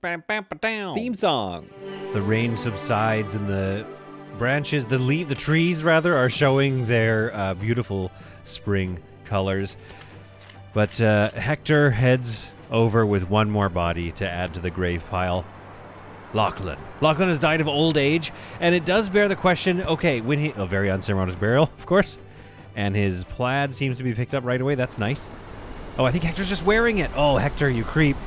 Theme song. The rain subsides and the branches, the trees rather, are showing their beautiful spring colors. But Hector heads over with one more body to add to the grave pile. Lachlan. Lachlan has died of old age, and it does bear the question, okay, when he... Oh, very unceremonious burial, of course. And his plaid seems to be picked up right away. That's nice. Oh, I think Hector's just wearing it. Oh, Hector, you creep.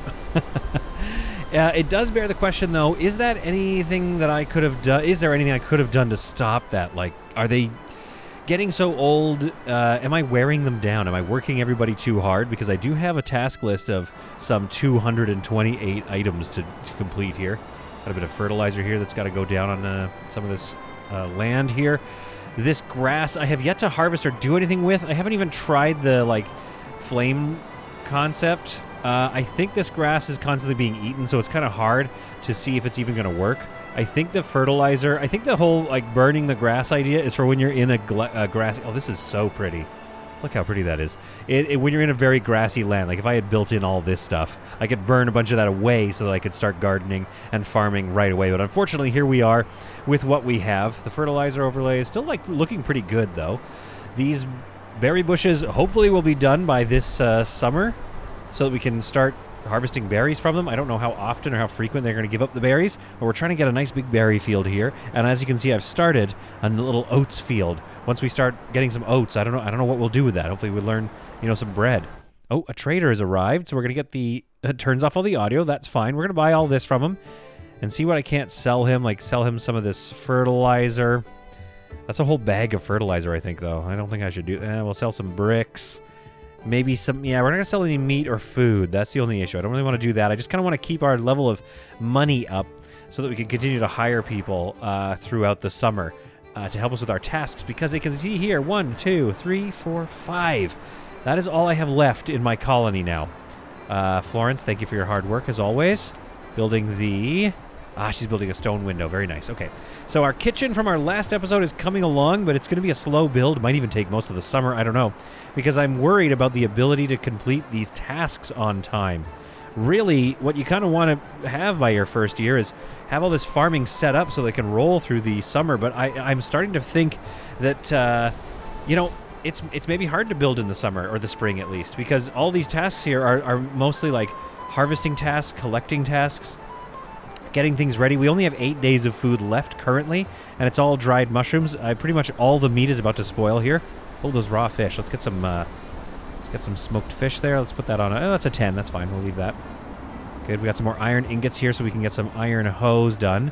It does bear the question, though, is that anything that I could have done? Is there anything I could have done to stop that? Like, are they getting so old? Am I wearing them down? Am I working everybody too hard? Because I do have a task list of some 228 items to complete here. Got a bit of fertilizer here that's got to go down on some of this land here. This grass I have yet to harvest or do anything with. I haven't even tried the, like, flame concept. I think this grass is constantly being eaten, so it's kind of hard to see if it's even going to work. I think the fertilizer, I think the whole, like, burning the grass idea is for when you're in a grass... Oh, this is so pretty. Look how pretty that is. When you're in a very grassy land, like if I had built in all this stuff, I could burn a bunch of that away so that I could start gardening and farming right away. But unfortunately, here we are with what we have. The fertilizer overlay is still, like, looking pretty good, though. These berry bushes hopefully will be done by this summer so that we can start harvesting berries from them. I don't know how often or how frequent they're going to give up the berries, but we're trying to get a nice big berry field here. And as you can see, I've started a little oats field. Once we start getting some oats, I don't know what we'll do with that. Hopefully we'll learn, some bread. Oh, a trader has arrived, so we're going to get turns off all the audio. That's fine. We're going to buy all this from him and see what I can't sell him, like sell him some of this fertilizer. That's a whole bag of fertilizer, I think, though. I don't think I should do that. We'll sell some bricks. Maybe some, we're not going to sell any meat or food. That's the only issue. I don't really want to do that. I just kind of want to keep our level of money up so that we can continue to hire people throughout the summer to help us with our tasks. Because you can see here, 1, 2, 3, 4, 5. That is all I have left in my colony now. Florence, thank you for your hard work, as always. Building the... she's building a stone window. Very nice. Okay. So our kitchen from our last episode is coming along, but it's going to be a slow build. It might even take most of the summer. I don't know. Because I'm worried about the ability to complete these tasks on time. Really, what you kind of want to have by your first year is have all this farming set up so they can roll through the summer. But I'm starting to think that, it's maybe hard to build in the summer, or the spring at least, because all these tasks here are mostly like harvesting tasks, collecting tasks, getting things ready. We only have 8 days of food left currently, and it's all dried mushrooms. Pretty much all the meat is about to spoil here. Oh, those raw fish. Let's get some smoked fish there. Let's put that on. That's a 10. That's fine. We'll leave that. Good. We got some more iron ingots here so we can get some iron hose done.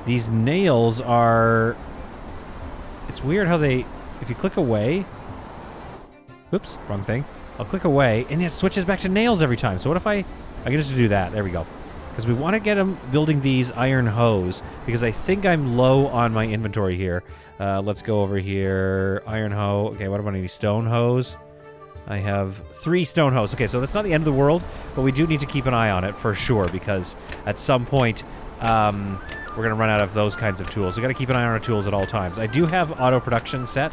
These nails are... It's weird how they... If you click away... Oops, wrong thing. I'll click away, and it switches back to nails every time. So what if I can just do that. There we go. Because we want to get them building these iron hose, because I think I'm low on my inventory here. Let's go over here. Iron hoe. Okay, what about any stone hose? I have 3 stone hose. Okay, so that's not the end of the world, but we do need to keep an eye on it for sure, because at some point we're going to run out of those kinds of tools. We got to keep an eye on our tools at all times. I do have auto production set.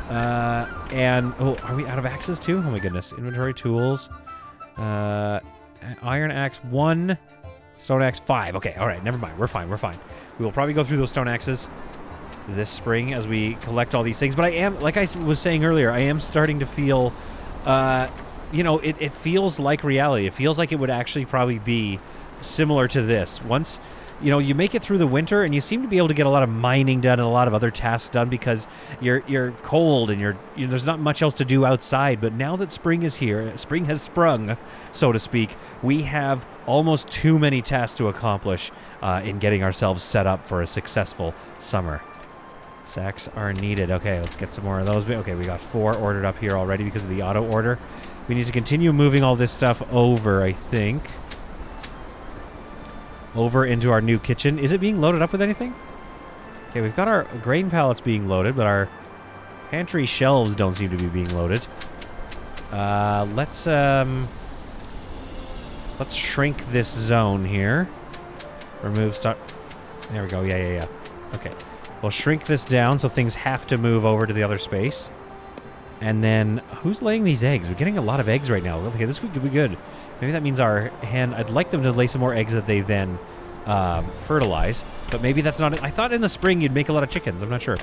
And are we out of axes too? Oh my goodness. Inventory tools. Iron axe 1. Stone axe 5. Okay, all right, never mind. We're fine. We will probably go through those stone axes this spring as we collect all these things. But I am, like I was saying earlier, I am starting to feel, it feels like reality. It feels like it would actually probably be similar to this. Once, you make it through the winter, and you seem to be able to get a lot of mining done and a lot of other tasks done because you're cold and there's not much else to do outside. But now that spring is here, spring has sprung, so to speak, we have almost too many tasks to accomplish in getting ourselves set up for a successful summer. Sacks are needed. Okay, let's get some more of those. Okay, we got 4 ordered up here already because of the auto order. We need to continue moving all this stuff over, I think. Over into our new kitchen. Is it being loaded up with anything? Okay, we've got our grain pallets being loaded, but our pantry shelves don't seem to be being loaded. Let's shrink this zone here. Remove stock. There we go. Yeah. Okay. We'll shrink this down so things have to move over to the other space. And then, who's laying these eggs? We're getting a lot of eggs right now. Okay, this could be good. Maybe that means our hen... I'd like them to lay some more eggs that they then fertilize. But maybe that's not... I thought in the spring you'd make a lot of chickens. I'm not sure.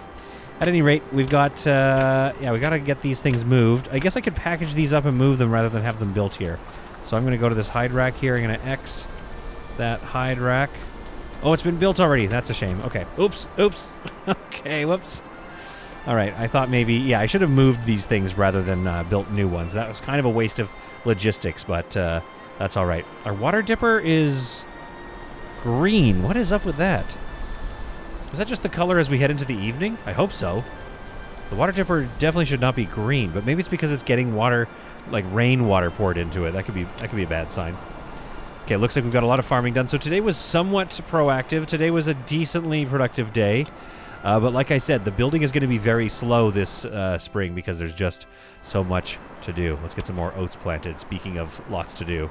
At any rate, we've got... yeah, we got to get these things moved. I guess I could package these up and move them rather than have them built here. So I'm going to go to this hide rack here. I'm going to X that hide rack. Oh, it's been built already. That's a shame. Okay. Oops. Oops. Okay, whoops. All right. I thought maybe... Yeah, I should have moved these things rather than built new ones. That was kind of a waste of logistics, but that's all right. Our water dipper is green. What is up with that? Is that just the color as we head into the evening? I hope so. The water dipper definitely should not be green, but maybe it's because it's getting water, like rainwater poured into it. That could be a bad sign. Okay, it looks like we've got a lot of farming done. So today was somewhat proactive. Today was a decently productive day. But like I said, the building is going to be very slow this spring because there's just so much to do. Let's get some more oats planted. Speaking of lots to do,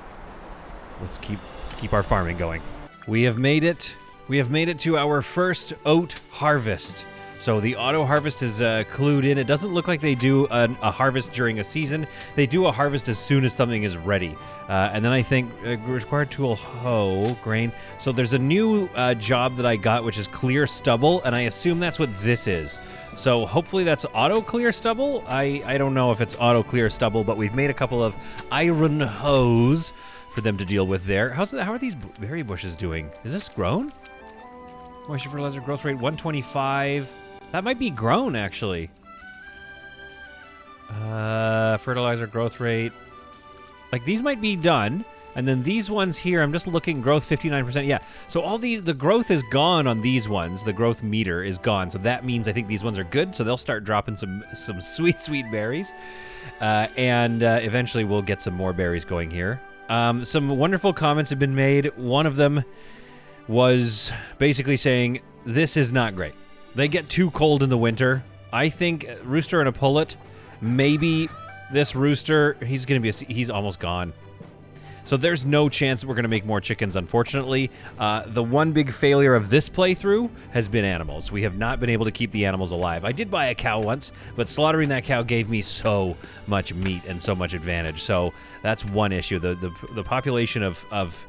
let's keep our farming going. We have made it. We have made it to our first oat harvest. So the auto harvest is clued in. It doesn't look like they do a harvest during a season. They do a harvest as soon as something is ready. And then I think required tool hoe grain. So there's a new job that I got, which is clear stubble, and I assume that's what this is. So hopefully that's auto clear stubble. I don't know if it's auto clear stubble, but we've made a couple of iron hoes for them to deal with there. How are these berry bushes doing? Is this grown? Moisture fertilizer growth rate 125. That might be grown, actually. Fertilizer growth rate. Like, these might be done. And then these ones here, I'm just looking, growth 59%. Yeah, so all the growth is gone on these ones. The growth meter is gone. So that means I think these ones are good. So they'll start dropping some sweet, sweet berries. And eventually we'll get some more berries going here. Some wonderful comments have been made. One of them was basically saying, this is not great. They get too cold in the winter. I think rooster and a pullet, maybe this rooster, he's almost gone. So there's no chance that we're going to make more chickens, unfortunately. The one big failure of this playthrough has been animals. We have not been able to keep the animals alive. I did buy a cow once, but slaughtering that cow gave me so much meat and so much advantage. So that's one issue. The population of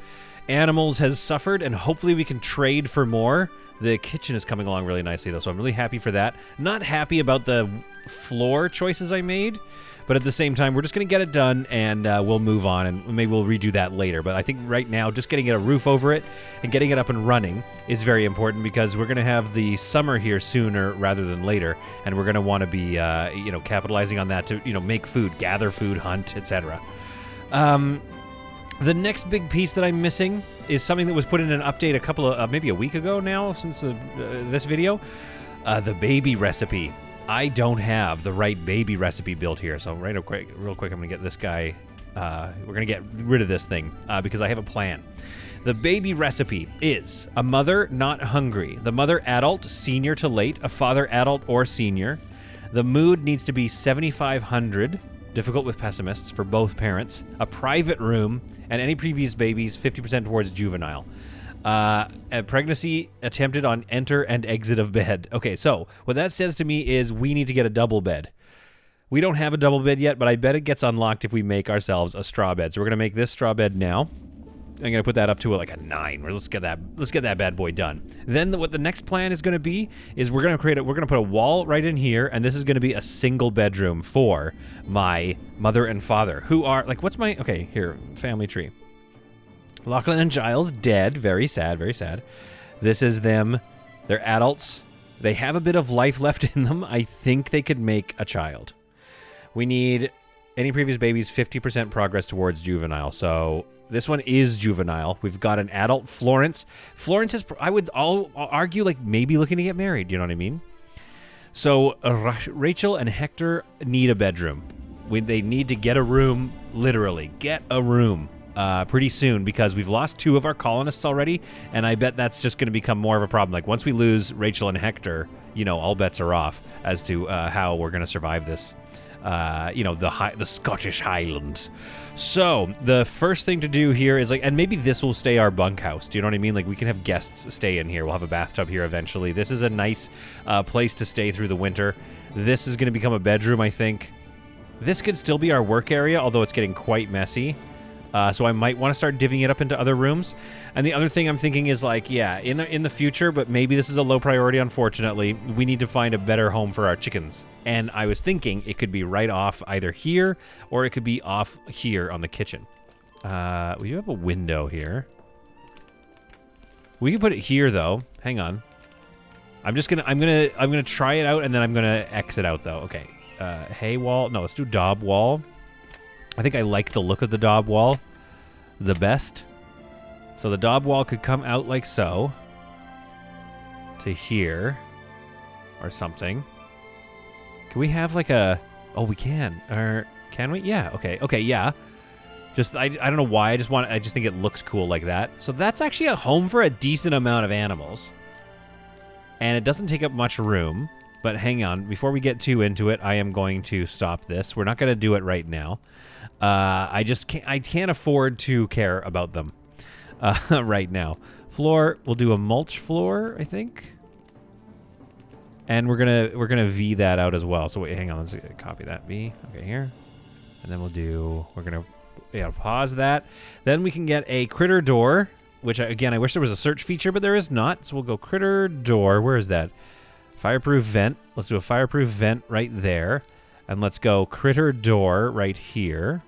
animals has suffered, and hopefully we can trade for more. The kitchen is coming along really nicely, though, so I'm really happy for that. Not happy about the floor choices I made, but at the same time, we're just going to get it done, and we'll move on, and maybe we'll redo that later. But I think right now, just getting a roof over it and getting it up and running is very important because we're going to have the summer here sooner rather than later, and we're going to want to be, capitalizing on that to, make food, gather food, hunt, etc. The next big piece that I'm missing is something that was put in an update a couple of, maybe a week ago now since this video. The baby recipe. I don't have the right baby recipe built here, so real quick, I'm going to get this guy, we're going to get rid of this thing because I have a plan. The baby recipe is a mother not hungry, the mother adult, senior to late, a father adult or senior. The mood needs to be 7,500. Difficult with pessimists for both parents, a private room, and any previous babies, 50% towards juvenile. A pregnancy attempted on enter and exit of bed. Okay, so what that says to me is we need to get a double bed. We don't have a double bed yet, but I bet it gets unlocked if we make ourselves a straw bed. So we're going to make this straw bed now. I'm going to put that up to like a 9. Let's get that bad boy done. Then what the next plan is going to be is we're going to put a wall right in here, and this is going to be a single bedroom for my mother and father, who are like, okay, here, family tree. Lachlan and Giles dead, very sad, very sad. This is them. They're adults. They have a bit of life left in them. I think they could make a child. We need any previous babies 50% progress towards juvenile. So this one is juvenile. We've got an adult, Florence. Florence is, I would argue, like maybe looking to get married. You know what I mean? So Rachel and Hector need a bedroom. They need to get a room, literally. Get a room pretty soon because we've lost 2 of our colonists already, and I bet that's just going to become more of a problem. Like once we lose Rachel and Hector, all bets are off as to how we're going to survive this. The Scottish Highlands. So the first thing to do here is and maybe this will stay our bunkhouse. Do you know what I mean? Like we can have guests stay in here. We'll have a bathtub here eventually. This is a nice place to stay through the winter. This is going to become a bedroom, I think. This could still be our work area, although it's getting quite messy. So I might want to start divvying it up into other rooms. And the other thing I'm thinking is like, yeah, in the future, but maybe this is a low priority, unfortunately, we need to find a better home for our chickens. And I was thinking it could be right off either here or it could be off here on the kitchen. We do have a window here. We can put it here though. Hang on. I'm gonna try it out and then I'm gonna exit out though. Okay. Hay wall. No, let's do daub wall. I think I like the look of the daub wall the best. So the daub wall could come out like so to here or something. Can we have like a... Oh, we can. Or can we? Yeah. Okay. Okay. Yeah. Just I don't know why. I just think it looks cool like that. So that's actually a home for a decent amount of animals. And it doesn't take up much room. But hang on. Before we get too into it, I am going to stop this. We're not going to do it right now. I can't afford to care about them right now. Floor, we'll do a mulch floor, I think. And we're gonna V that out as well. So wait, hang on, let's copy that V. Okay, here. And then we're gonna pause that. Then we can get a critter door, which again, I wish there was a search feature, but there is not. So we'll go critter door. Where is that? Fireproof vent. Let's do a fireproof vent right there. And let's go critter door right here.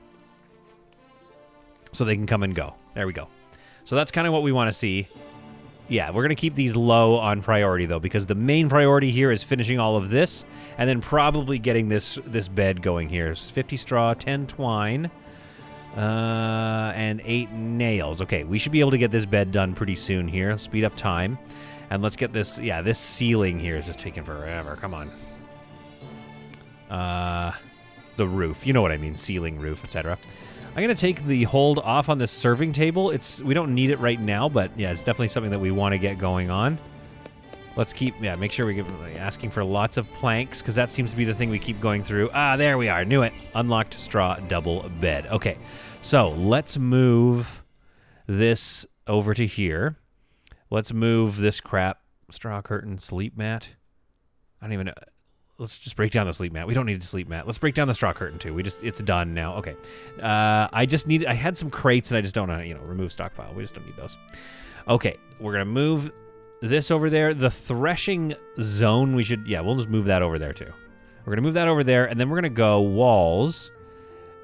So they can come and go. There we go. So that's kind of what we want to see. Yeah, we're going to keep these low on priority, though, because the main priority here is finishing all of this, and then probably getting this bed going here. 50 straw, 10 twine, and 8 nails. Okay, we should be able to get this bed done pretty soon here. Speed up time. And let's get this... Yeah, this ceiling here is just taking forever. Come on. The roof. You know what I mean. Ceiling, roof, etc. I'm going to take the hold off on this serving table. We don't need it right now, but yeah, it's definitely something that we want to get going on. Let's make sure we get asking for lots of planks, because that seems to be the thing we keep going through. Ah, there we are. Knew it. Unlocked straw double bed. Okay, so let's move this over to here. Let's move this crap. Straw curtain, sleep mat. I don't even know. Let's just break down the sleep mat. We don't need a sleep mat. Let's break down the straw curtain too. It's done now. Okay. I had some crates and I just don't know, remove stockpile. We just don't need those. Okay. We're going to move this over there. The threshing zone, we'll just move that over there too. We're going to move that over there, and then we're going to go walls.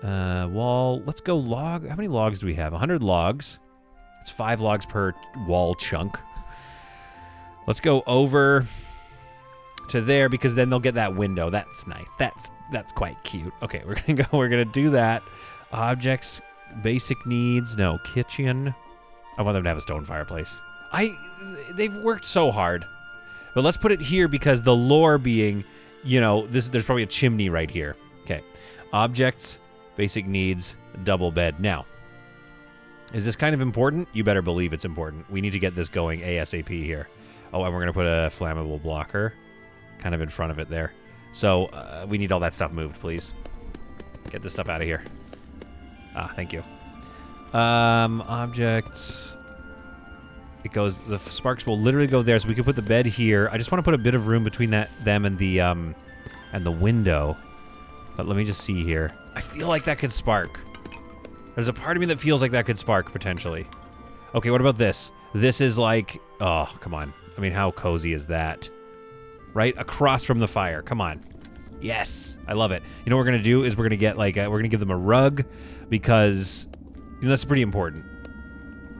Let's go log. How many logs do we have? 100 logs. It's 5 logs per wall chunk. Let's go over to there, because then they'll get that window. That's nice. That's quite cute. Okay, we're gonna do that. Objects, basic needs, no kitchen. I want them to have a stone fireplace. They've worked so hard. But let's put it here, because the lore being, there's probably a chimney right here. Okay. Objects, basic needs, double bed. Now, is this kind of important? You better believe it's important. We need to get this going ASAP here. Oh, and we're gonna put a flammable blocker kind of in front of it there. So we need all that stuff moved, please. Get this stuff out of here. Thank you. Objects. It goes, the sparks will literally go there, so we can put the bed here. I just want to put a bit of room between them and the window. But let me just see here. I feel like that could spark. There's a part of me that feels like that could spark, potentially. Okay, what about this? This is like, oh, come on. I mean, how cozy is that? Right across from the fire. Come on. Yes, I love it. You know what we're gonna do is we're gonna get we're gonna give them a rug, because that's pretty important.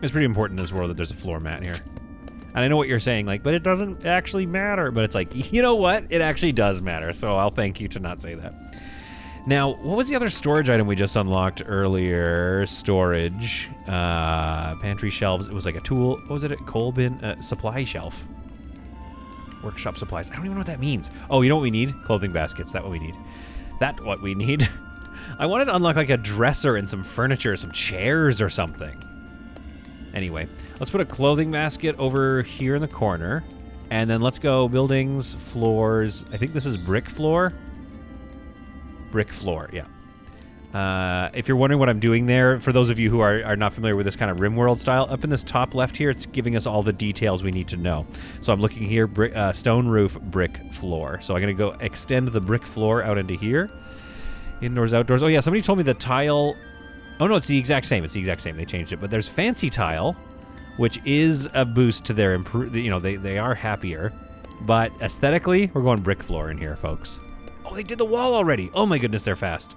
It's pretty important in this world that there's a floor mat here. And I know what you're saying, but it doesn't actually matter. But it's like, you know what? It actually does matter. So I'll thank you to not say that. Now, what was the other storage item we just unlocked earlier? Storage, pantry shelves. It was like a tool. What was it? A coal bin, supply shelf. Workshop supplies. I don't even know what that means. Oh, you know what we need? Clothing baskets. That's what we need. That's what we need. I wanted to unlock like a dresser and some furniture, some chairs or something. Anyway, let's put a clothing basket over here in the corner. And then let's go buildings, floors. I think this is brick floor. Brick floor, yeah. If you're wondering what I'm doing there, for those of you who are not familiar with this kind of RimWorld style, up in this top left here, it's giving us all the details we need to know. So I'm looking here, stone roof, brick floor. So I'm going to go extend the brick floor out into here. Indoors, outdoors. Oh, yeah, somebody told me the tile... Oh, no, it's the exact same. It's the exact same. They changed it. But there's Fancy Tile, which is a boost to their you know, they are happier. But aesthetically, we're going brick floor in here, folks. Oh, they did the wall already. Oh, my goodness, they're fast.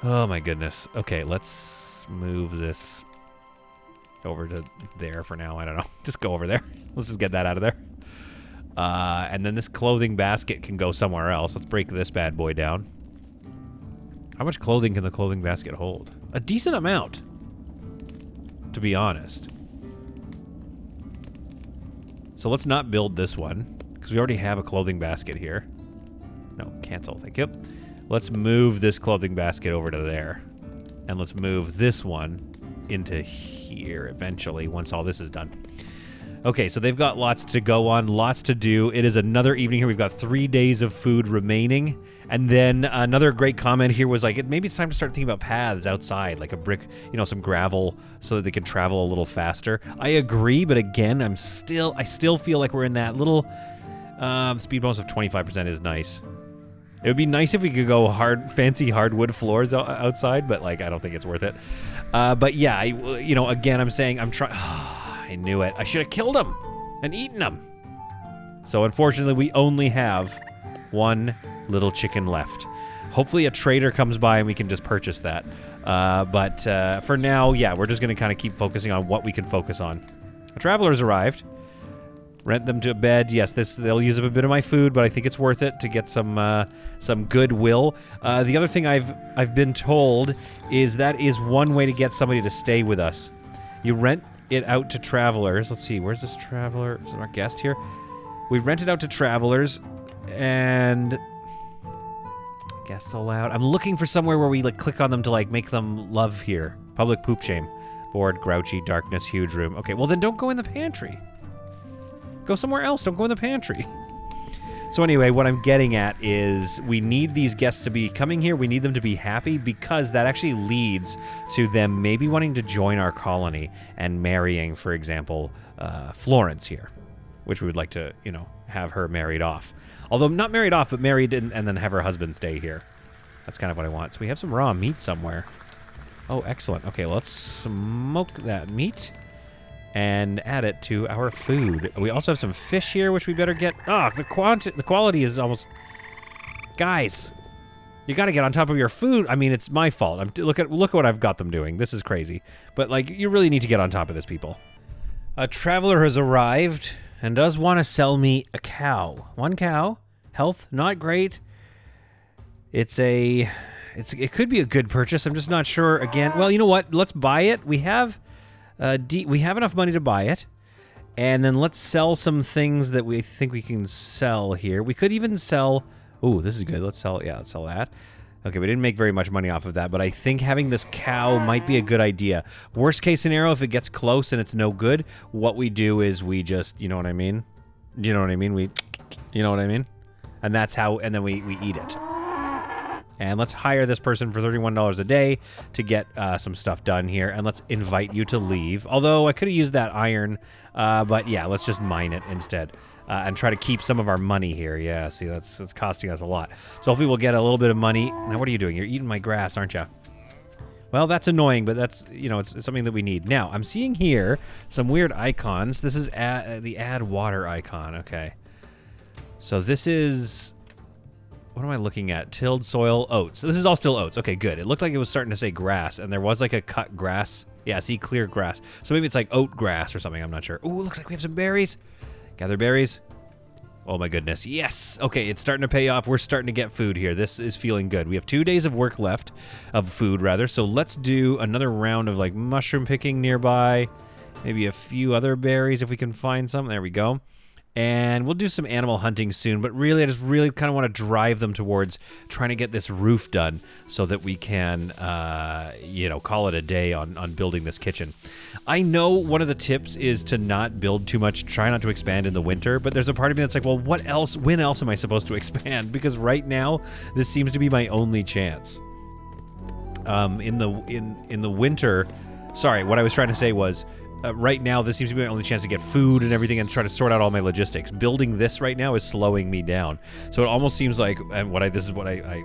Oh, my goodness. Okay, let's move this over to there for now. I don't know. Just go over there. Let's just get that out of there. And then this clothing basket can go somewhere else. Let's break this bad boy down. How much clothing can the clothing basket hold? A decent amount, to be honest. So let's not build this one, because we already have a clothing basket here. No, cancel, thank you. Let's move this clothing basket over to there. And let's move this one into here eventually, once all this is done. Okay, so they've got lots to go on, lots to do. It is another evening here. We've got 3 days of food remaining. And then another great comment here was like, maybe it's time to start thinking about paths outside, like a brick, you know, some gravel so that they can travel a little faster. I agree, but again, I still feel like we're in that little speed bonus of 25% is nice. It would be nice if we could go fancy hardwood floors outside, but like I don't think it's worth it. But yeah, you know, again, I'm saying I'm trying. I knew it. I should have killed him and eaten him. So unfortunately, we only have one little chicken left. Hopefully a trader comes by and we can just purchase that. But for now, yeah, we're just going to kind of keep focusing on what we can focus on. The travelers arrived. Rent them to a bed. Yes, they'll use up a bit of my food, but I think it's worth it to get some goodwill. The other thing I've been told is that is one way to get somebody to stay with us. You rent it out to travelers. Let's see, where's this traveler? Is our guest here? We rent it out to travelers, and guests allowed. I'm looking for somewhere where we like click on them to like make them love here. Public poop shame. Bored, grouchy, darkness, huge room. Okay, well then don't go in the pantry. Go somewhere else. Don't go in the pantry. So anyway, what I'm getting at is we need these guests to be coming here. We need them to be happy because that actually leads to them maybe wanting to join our colony and marrying, for example, Florence here, which we would like to, you know, have her married off. Although not married off, but married and then have her husband stay here. That's kind of what I want. So we have some raw meat somewhere. Oh, excellent. Okay, let's smoke that meat and add it to our food. We also have some fish here, which we better get. Oh, the quality is almost... Guys, you got to get on top of your food. I mean, it's my fault. Look at what I've got them doing. This is crazy. But, like, you really need to get on top of this, people. A traveler has arrived and does want to sell me a cow. One cow. Health, not great. It could be a good purchase. I'm just not sure. Again, well, you know what? Let's buy it. We have enough money to buy it, and then let's sell some things that we think we can sell here. We could even sell... Ooh, this is good. Let's sell that. Okay, we didn't make very much money off of that, but I think having this cow might be a good idea. Worst case scenario, if it gets close and it's no good, what we do is we just... You know what I mean? You know what I mean? You know what I mean? And that's how... And then we eat it. And let's hire this person for $31 a day to get some stuff done here. And let's invite you to leave. Although I could have used that iron. But yeah, let's just mine it instead. And try to keep some of our money here. Yeah, see, that's costing us a lot. So hopefully we'll get a little bit of money. Now, what are you doing? You're eating my grass, aren't you? Well, that's annoying, but that's, you know, it's something that we need. Now, I'm seeing here some weird icons. This is the add water icon. Okay. So this is... What am I looking at? Tilled soil, oats. So this is all still oats. Okay, good. It looked like it was starting to say grass, and there was like a cut grass. Yeah, see, clear grass. So maybe it's like oat grass or something. I'm not sure. Ooh, looks like we have some berries. Gather berries. Oh my goodness. Yes. Okay, it's starting to pay off. We're starting to get food here. This is feeling good. We have 2 days of work left, of food rather. So let's do another round of like mushroom picking nearby. Maybe a few other berries if we can find some. There we go. And we'll do some animal hunting soon, but really, I just really kind of want to drive them towards trying to get this roof done so that we can, you know, call it a day on building this kitchen. I know one of the tips is to not build too much, try not to expand in the winter, but there's a part of me that's like, well, what else, when else am I supposed to expand? Because right now, this seems to be my only chance. In the winter, sorry, what I was trying to say was, right now, this seems to be my only chance to get food and everything and try to sort out all my logistics. Building this right now is slowing me down. So it almost seems like, and this is what I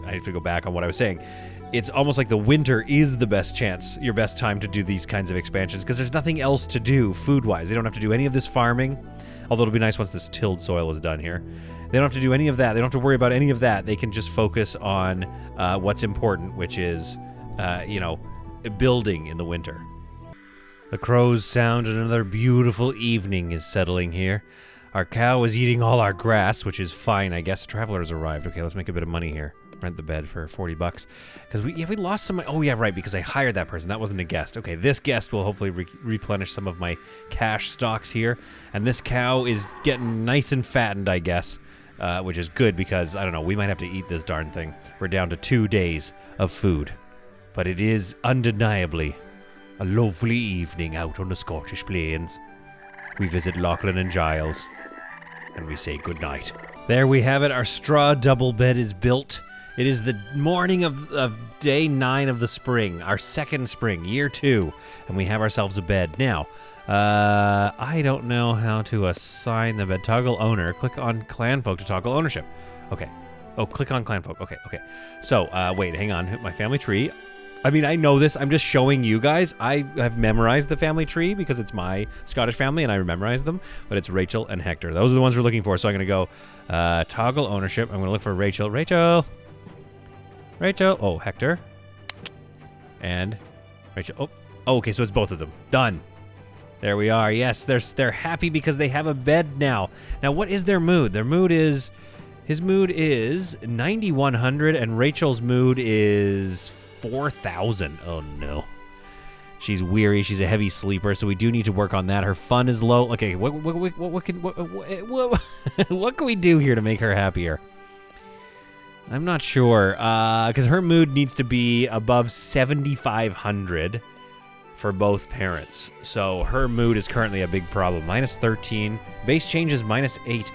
have to go back on what I was saying. It's almost like the winter is the best chance, your best time to do these kinds of expansions, because there's nothing else to do food-wise. They don't have to do any of this farming, although it'll be nice once this tilled soil is done here. They don't have to do any of that. They don't have to worry about any of that. They can just focus on what's important, which is, building in the winter. The crows sound and another beautiful evening is settling here. Our cow is eating all our grass, which is fine, I guess. Traveler's arrived. Okay, let's make a bit of money here. Rent the bed for $40. Because we lost some money. Oh, yeah, right, because I hired that person. That wasn't a guest. Okay, this guest will hopefully replenish some of my cash stocks here. And this cow is getting nice and fattened, I guess, which is good because, I don't know, we might have to eat this darn thing. We're down to 2 days of food. But it is undeniably a lovely evening out on the Scottish plains. We visit Lachlan and Giles, and we say goodnight. There we have it. Our straw double bed is built. It is the morning of day 9 of the spring, our second spring, year 2, and we have ourselves a bed. Now, I don't know how to assign the bed. Toggle owner. Click on Clanfolk to toggle ownership. Okay. Oh, click on Clanfolk. Okay. So, wait, hang on. My family tree. I mean, I know this. I'm just showing you guys. I have memorized the family tree because it's my Scottish family and I memorized them. But it's Rachel and Hector. Those are the ones we're looking for. So I'm going to go toggle ownership. I'm going to look for Rachel. Rachel. Oh, Hector. And Rachel. Oh, okay. So it's both of them. Done. There we are. Yes, they're happy because they have a bed now. Now, what is their mood? Their mood is... His mood is 9,100 and Rachel's mood is 4,000. Oh no. She's weary. She's a heavy sleeper, so we do need to work on that. Her fun is low. Okay, what can we do here to make her happier? I'm not sure, because her mood needs to be above 7,500 for both parents. So her mood is currently a big problem. Minus 13. Base change is minus 8.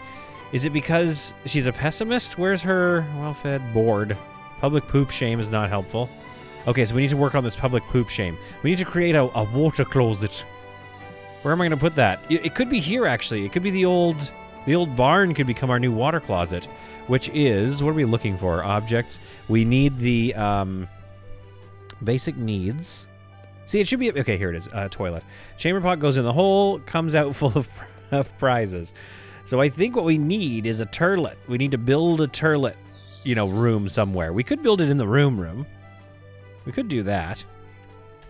Is it because she's a pessimist? Where's her well-fed board? Public poop shame is not helpful. Okay, so we need to work on this public poop shame. We need to create a water closet. Where am I going to put that? It could be here, actually. It could be the old barn could become our new water closet, which is, what are we looking for? Objects. We need the basic needs. See, it should be, okay, here it is, toilet. Chamber pot goes in the hole, comes out full of prizes. So I think what we need is a turlet. We need to build a turlet, room somewhere. We could build it in the room. We could do that.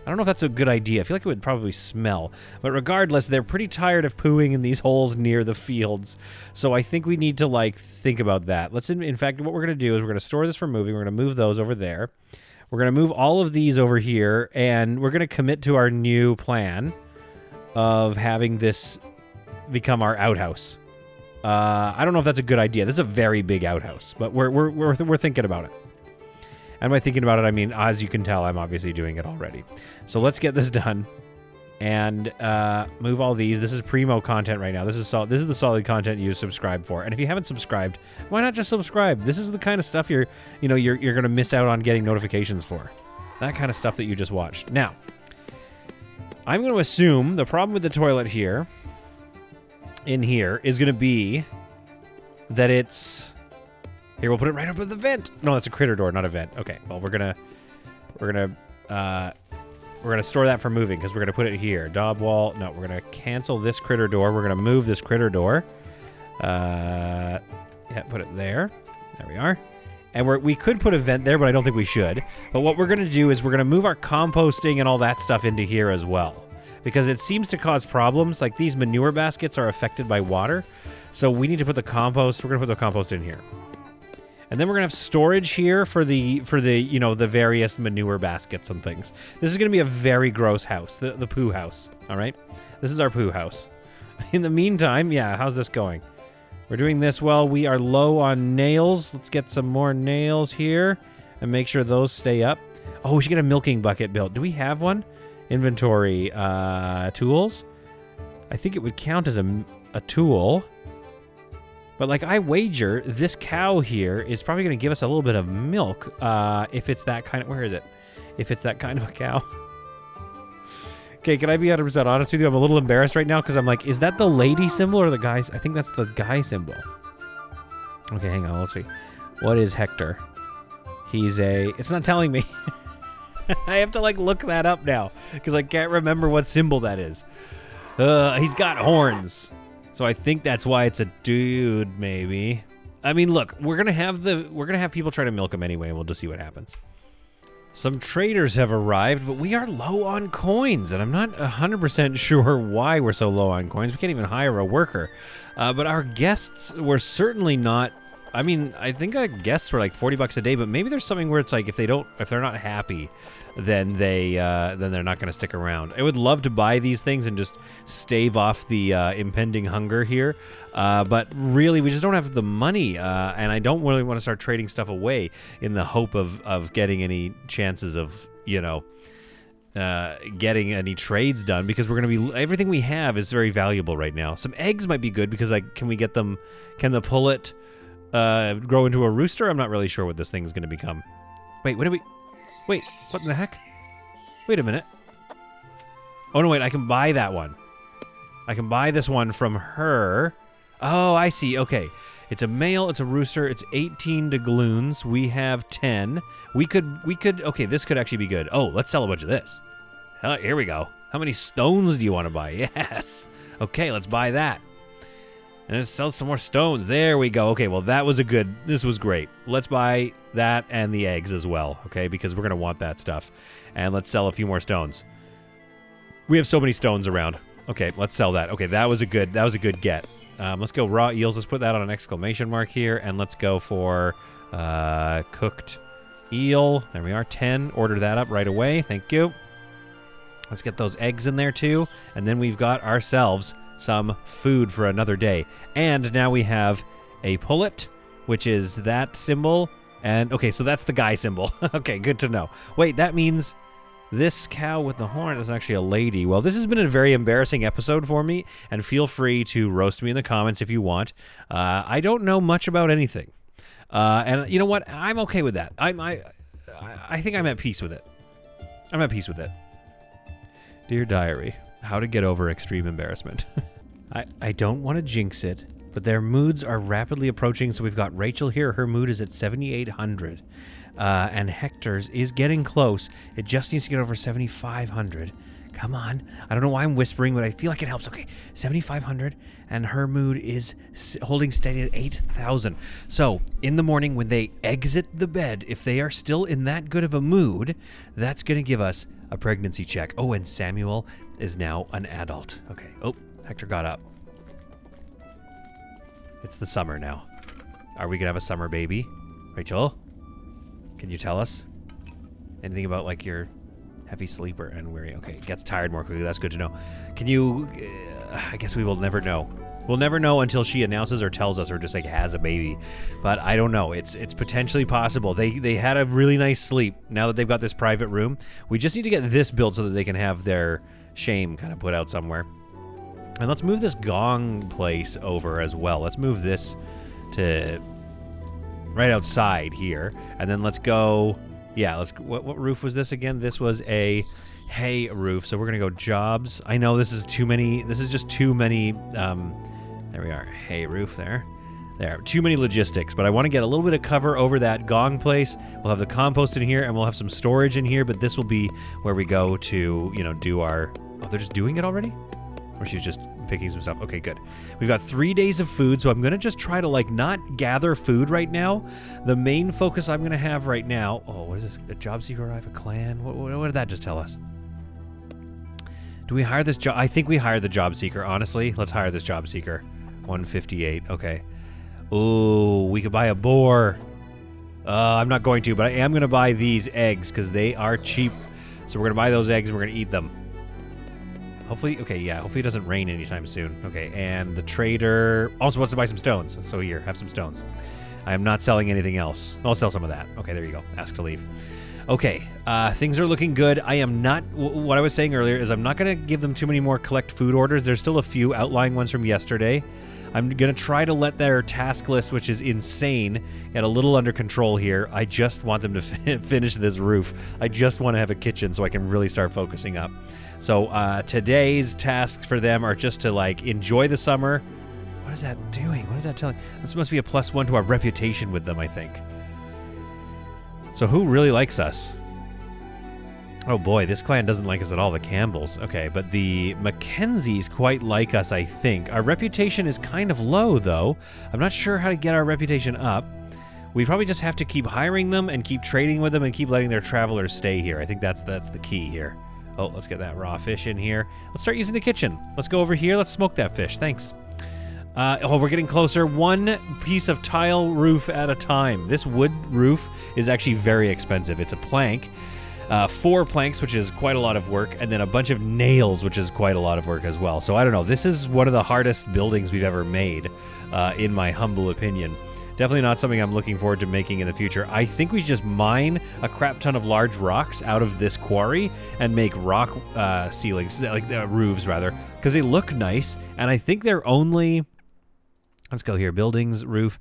I don't know if that's a good idea. I feel like it would probably smell. But regardless, they're pretty tired of pooing in these holes near the fields. So I think we need to, think about that. In fact, what we're going to do is we're going to store this for moving. We're going to move those over there. We're going to move all of these over here. And we're going to commit to our new plan of having this become our outhouse. I don't know if that's a good idea. This is a very big outhouse, but we're thinking about it. And by thinking about it, I mean, as you can tell, I'm obviously doing it already. So let's get this done and move all these. This is primo content right now. This is the solid content you subscribe for. And if you haven't subscribed, why not just subscribe? This is the kind of stuff you're going to miss out on getting notifications for. That kind of stuff that you just watched. Now, I'm going to assume the problem with the toilet here in here is going to be that it's here. We'll put it right over the vent. No, that's a critter door, not a vent. Okay, well we're gonna store that for moving because we're gonna put it here. Daub wall. No, we're gonna cancel this critter door. We're gonna move this critter door. Yeah, put it there. There we are. And we could put a vent there, but I don't think we should. But what we're gonna do is we're gonna move our composting and all that stuff into here as well. Because it seems to cause problems. Like these manure baskets are affected by water. So we need to put the compost. We're going to put the compost in here. And then we're going to have storage here for the the various manure baskets and things. This is going to be a very gross house. The poo house. All right. This is our poo house. In the meantime, yeah, how's this going? We're doing this well. We are low on nails. Let's get some more nails here and make sure those stay up. Oh, we should get a milking bucket built. Do we have one? Inventory, tools. I think it would count as a tool. But I wager this cow here is probably going to give us a little bit of milk if it's that kind of... Where is it? If it's that kind of a cow. Okay, can I be 100% honest with you? I'm a little embarrassed right now because I'm like, is that the lady symbol or the guy? I think that's the guy symbol. Okay, hang on. Let's see. What is Hector? He's a... It's not telling me. I have to, like, look that up now because I can't remember what symbol that is. He's got horns. So I think that's why it's a dude, maybe. I mean, look, we're gonna have people try to milk him anyway, and we'll just see what happens. Some traders have arrived, but we are low on coins, and I'm not 100% sure why we're so low on coins. We can't even hire a worker. But our guests were certainly not... I mean, I think our guests were like $40 a day, but maybe there's something where it's like if they're not happy, then they're not going to stick around. I would love to buy these things and just stave off the impending hunger here, but really we just don't have the money, and I don't really want to start trading stuff away in the hope of getting any chances of, you know, getting any trades done, because we're going to be... Everything we have is very valuable right now. Some eggs might be good because, like, can the pullet grow into a rooster? I'm not really sure what this thing's going to become. Wait, what in the heck? Wait a minute. Oh, no, wait, I can buy that one. I can buy this one from her. Oh, I see. Okay. It's a male, it's a rooster, it's 18 doubloons. We have 10. We could, okay, this could actually be good. Oh, let's sell a bunch of this. Here we go. How many stones do you want to buy? Yes. Okay, let's buy that. And let's sell some more stones. There we go. Okay, well, this was great. Let's buy that and the eggs as well, okay? Because we're going to want that stuff. And let's sell a few more stones. We have so many stones around. Okay, let's sell that. Okay, that was a good get. Let's go raw eels. Let's put that on an exclamation mark here. And let's go for cooked eel. There we are, 10. Order that up right away. Thank you. Let's get those eggs in there too. And then we've got ourselves some food for another day. And now we have a pullet, which is that symbol. And okay, so that's the guy symbol. Okay, good to know. Wait, that means this cow with the horn is actually a lady. Well, this has been a very embarrassing episode for me, and feel free to roast me in the comments if you want. I don't know much about anything. And you know what? I'm okay with that. I think I'm at peace with it. I'm at peace with it. Dear Diary, how to get over extreme embarrassment. I don't want to jinx it, but their moods are rapidly approaching. So we've got Rachel here. Her mood is at 7,800. And Hector's is getting close. It just needs to get over 7,500. Come on. I don't know why I'm whispering, but I feel like it helps. Okay, 7,500, and her mood is holding steady at 8,000. So in the morning when they exit the bed, if they are still in that good of a mood, that's going to give us a pregnancy check. Oh, and Samuel is now an adult. Okay. Oh, Hector got up. It's the summer now. Are we going to have a summer baby? Rachel, can you tell us anything about, like, your heavy sleeper and weary? Okay, gets tired more quickly. That's good to know. Can you... I guess we will never know. We'll never know until she announces or tells us or just, like, has a baby. But I don't know. It's potentially possible. They had a really nice sleep now that they've got this private room. We just need to get this built so that they can have their shame kind of put out somewhere. And let's move this gong place over as well. Let's move this to right outside here. And then let's go... Yeah, let's... What roof was this again? This was a hay roof. So we're going to go jobs. I know this is too many... This is just too many... there we are. Hay roof there. There. Too many logistics. But I want to get a little bit of cover over that gong place. We'll have the compost in here, and we'll have some storage in here. But this will be where we go to, you know, do our... Oh, they're just doing it already? Or she's just picking some stuff. Okay, good. We've got 3 days of food, so I'm going to just try to, like, not gather food right now. The main focus I'm going to have right now... Oh, what is this? A job seeker arrive? A clan? What did that just tell us? Do we hire this job? I think we hired the job seeker, honestly. Let's hire this job seeker. 158. Okay. Ooh, we could buy a boar. I'm not going to, but I am going to buy these eggs because they are cheap. So we're going to buy those eggs and we're going to eat them. Hopefully, okay, yeah, hopefully it doesn't rain anytime soon. Okay, and the trader also wants to buy some stones. So here, have some stones. I am not selling anything else. I'll sell some of that. Okay, there you go. Ask to leave. Okay, things are looking good. I am not, what I was saying earlier is I'm not going to give them too many more collect food orders. There's still a few outlying ones from yesterday. I'm going to try to let their task list, which is insane, get a little under control here. I just want them to finish this roof. I just want to have a kitchen so I can really start focusing up. So today's tasks for them are just to like enjoy the summer. What is that doing? What is that telling? This must be a +1 to our reputation with them, I think. So who really likes us? Oh boy, this clan doesn't like us at all, the Campbells. Okay, but the Mackenzies quite like us, I think. Our reputation is kind of low, though. I'm not sure how to get our reputation up. We probably just have to keep hiring them and keep trading with them and keep letting their travelers stay here. I think that's the key here. Oh, let's get that raw fish in here. Let's start using the kitchen. Let's go over here. Let's smoke that fish. Thanks. Oh, we're getting closer. One piece of tile roof at a time. This wood roof is actually very expensive. It's a plank, 4 planks, which is quite a lot of work, and then a bunch of nails, which is quite a lot of work as well. So I don't know. This is one of the hardest buildings we've ever made, in my humble opinion. Definitely not something I'm looking forward to making in the future. I think we should just mine a crap ton of large rocks out of this quarry and make rock ceilings, like roofs rather, because they look nice, and I think they're only... Let's go here. Buildings, roof.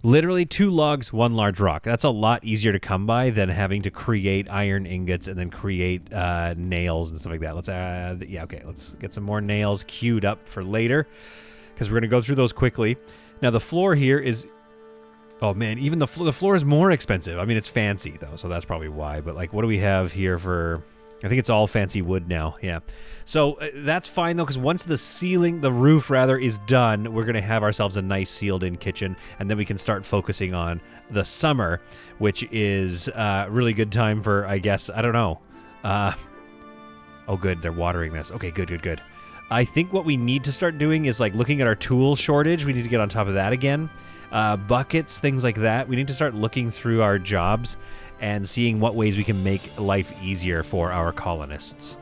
Literally 2 logs, 1 large rock. That's a lot easier to come by than having to create iron ingots and then create nails and stuff like that. Let's let's get some more nails queued up for later because we're going to go through those quickly. Now, the floor here is... Oh, man, even the floor is more expensive. I mean, it's fancy, though, so that's probably why. But, like, what do we have here for... I think it's all fancy wood now, yeah. So that's fine, though, because once the roof, rather, is done, we're going to have ourselves a nice sealed-in kitchen, and then we can start focusing on the summer, which is a really good time for, I guess, I don't know. Oh, good, they're watering this. Okay, good. I think what we need to start doing is, like, looking at our tool shortage. We need to get on top of that again. Buckets, things like that. We need to start looking through our jobs and seeing what ways we can make life easier for our colonists.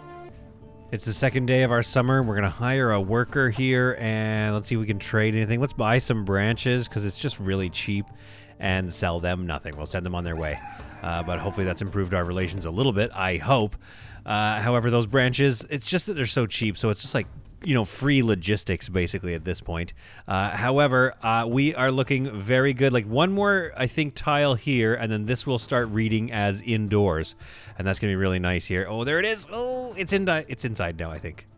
It's the second day of our summer. We're going to hire a worker here, and let's see if we can trade anything. Let's buy some branches, because it's just really cheap, and sell them nothing. We'll send them on their way. But hopefully that's improved our relations a little bit, I hope. However, those branches, it's just that they're so cheap, so it's just like, you know, free logistics basically at this point. However, we are looking very good. Like one more, I think, tile here, and then this will start reading as indoors, and that's gonna be really nice here. Oh, there it is. Oh, it's inside now, I think.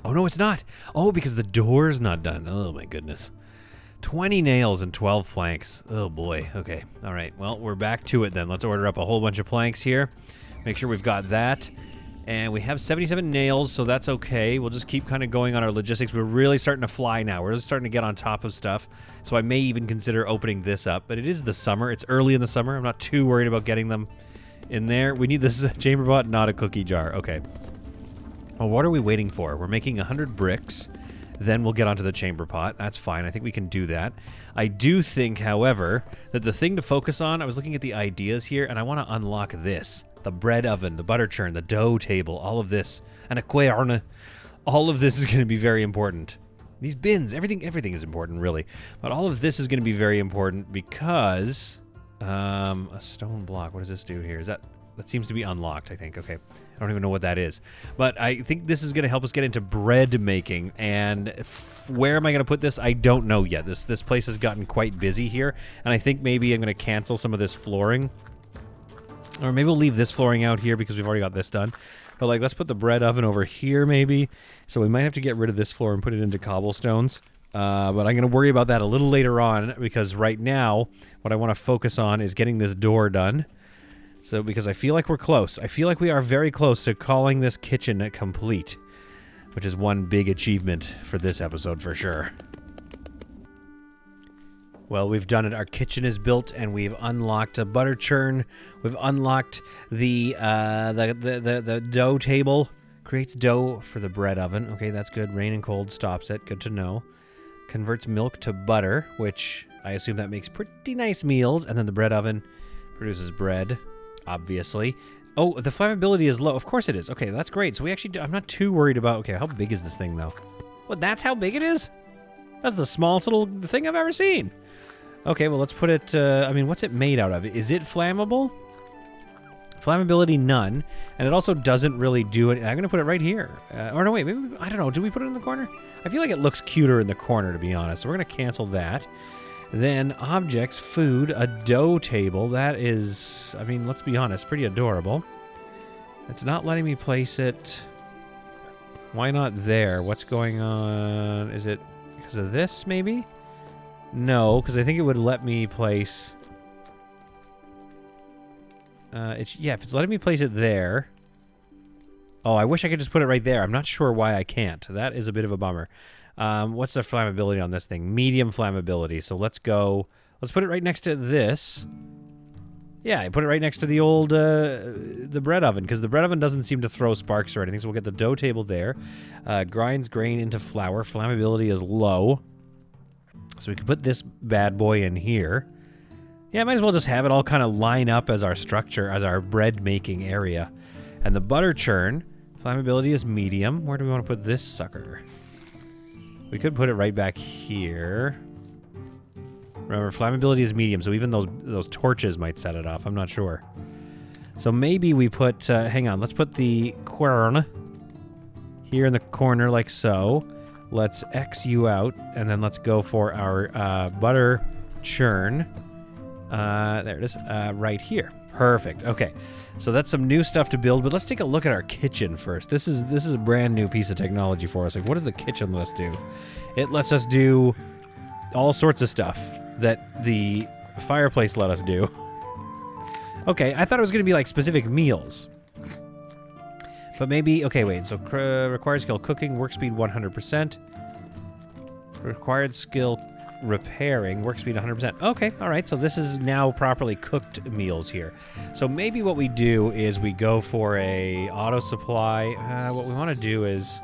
Oh no, it's not. Oh, because the door's not done. Oh my goodness. 20 nails and 12 planks. Oh boy. Okay. All right. Well, we're back to it then. Let's order up a whole bunch of planks here. Make sure we've got that. And we have 77 nails, so that's okay. We'll just keep kind of going on our logistics. We're really starting to fly now. We're really starting to get on top of stuff. So I may even consider opening this up. But it is the summer. It's early in the summer. I'm not too worried about getting them in there. We need this chamber pot, not a cookie jar. Okay. Well, what are we waiting for? We're making 100 bricks. Then we'll get onto the chamber pot. That's fine. I think we can do that. I do think, however, that the thing to focus on, I was looking at the ideas here, and I want to unlock this. The bread oven, the butter churn, the dough table, all of this, and a quern. All of this is going to be very important. These bins, everything is important, really. But all of this is going to be very important because a stone block. What does this do here? Is that seems to be unlocked, I think. Okay. I don't even know what that is. But I think this is going to help us get into bread making. And where am I going to put this? I don't know yet. This place has gotten quite busy here. And I think maybe I'm going to cancel some of this flooring. Or maybe we'll leave this flooring out here because we've already got this done. But, like, let's put the bread oven over here, maybe. So we might have to get rid of this floor and put it into cobblestones. But I'm going to worry about that a little later on because right now what I want to focus on is getting this door done. So, because I feel like we're close. I feel like we are very close to calling this kitchen complete, which is one big achievement for this episode for sure. Well, we've done it. Our kitchen is built, and we've unlocked a butter churn. We've unlocked the dough table. Creates dough for the bread oven. Okay, that's good. Rain and cold stops it. Good to know. Converts milk to butter, which I assume that makes pretty nice meals. And then the bread oven produces bread, obviously. Oh, the flammability is low. Of course it is. Okay, that's great. So we actually, I'm not too worried about, okay, how big is this thing, though? What, that's how big it is? That's the smallest little thing I've ever seen. Okay, well, let's put it, I mean, what's it made out of? Is it flammable? Flammability, none. And it also doesn't really do it. I'm going to put it right here. Or no, wait, maybe, I don't know. Do we put it in the corner? I feel like it looks cuter in the corner, to be honest. So we're going to cancel that. Then objects, food, a dough table. That is, I mean, let's be honest, pretty adorable. It's not letting me place it. Why not there? What's going on? Is it because of this, maybe? No, because I think it would let me place... yeah, if it's letting me place it there... Oh, I wish I could just put it right there. I'm not sure why I can't. That is a bit of a bummer. What's the flammability on this thing? Medium flammability. So let's go... Let's put it right next to this. Yeah, I put it right next to the old... the bread oven, because the bread oven doesn't seem to throw sparks or anything. So we'll get the dough table there. Grinds grain into flour. Flammability is low. So we can put this bad boy in here. Yeah, I might as well just have it all kind of line up as our structure, as our bread-making area. And the butter churn... Flammability is medium. Where do we want to put this sucker? We could put it right back here. Remember, flammability is medium, so even those torches might set it off. I'm not sure. So maybe we put... hang on, let's put the quern here in the corner like so. Let's X you out, and then let's go for our butter churn. There it is, right here. Perfect. Okay, so that's some new stuff to build, but let's take a look at our kitchen first. This is a brand new piece of technology for us. Like, what does the kitchen let us do? It lets us do all sorts of stuff that the fireplace let us do. Okay, I thought it was going to be like specific meals. But maybe, okay, wait, so required skill cooking, work speed 100%. Required skill repairing, work speed 100%. Okay, all right, so this is now properly cooked meals here. So maybe what we do is we go for a auto supply. What we want to do is...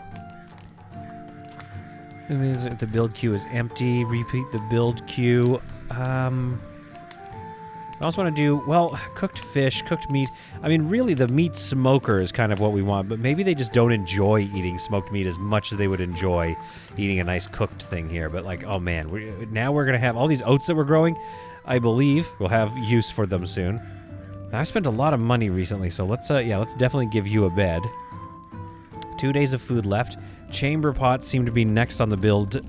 If the build queue is empty, repeat the build queue. I also want to do, well, cooked fish, cooked meat. I mean, really, the meat smoker is kind of what we want, but maybe they just don't enjoy eating smoked meat as much as they would enjoy eating a nice cooked thing here. But, like, oh, man, now we're going to have all these oats that we're growing. I believe we'll have use for them soon. I've spent a lot of money recently, so let's definitely give you a bed. 2 days of food left. Chamber pots seem to be next on the build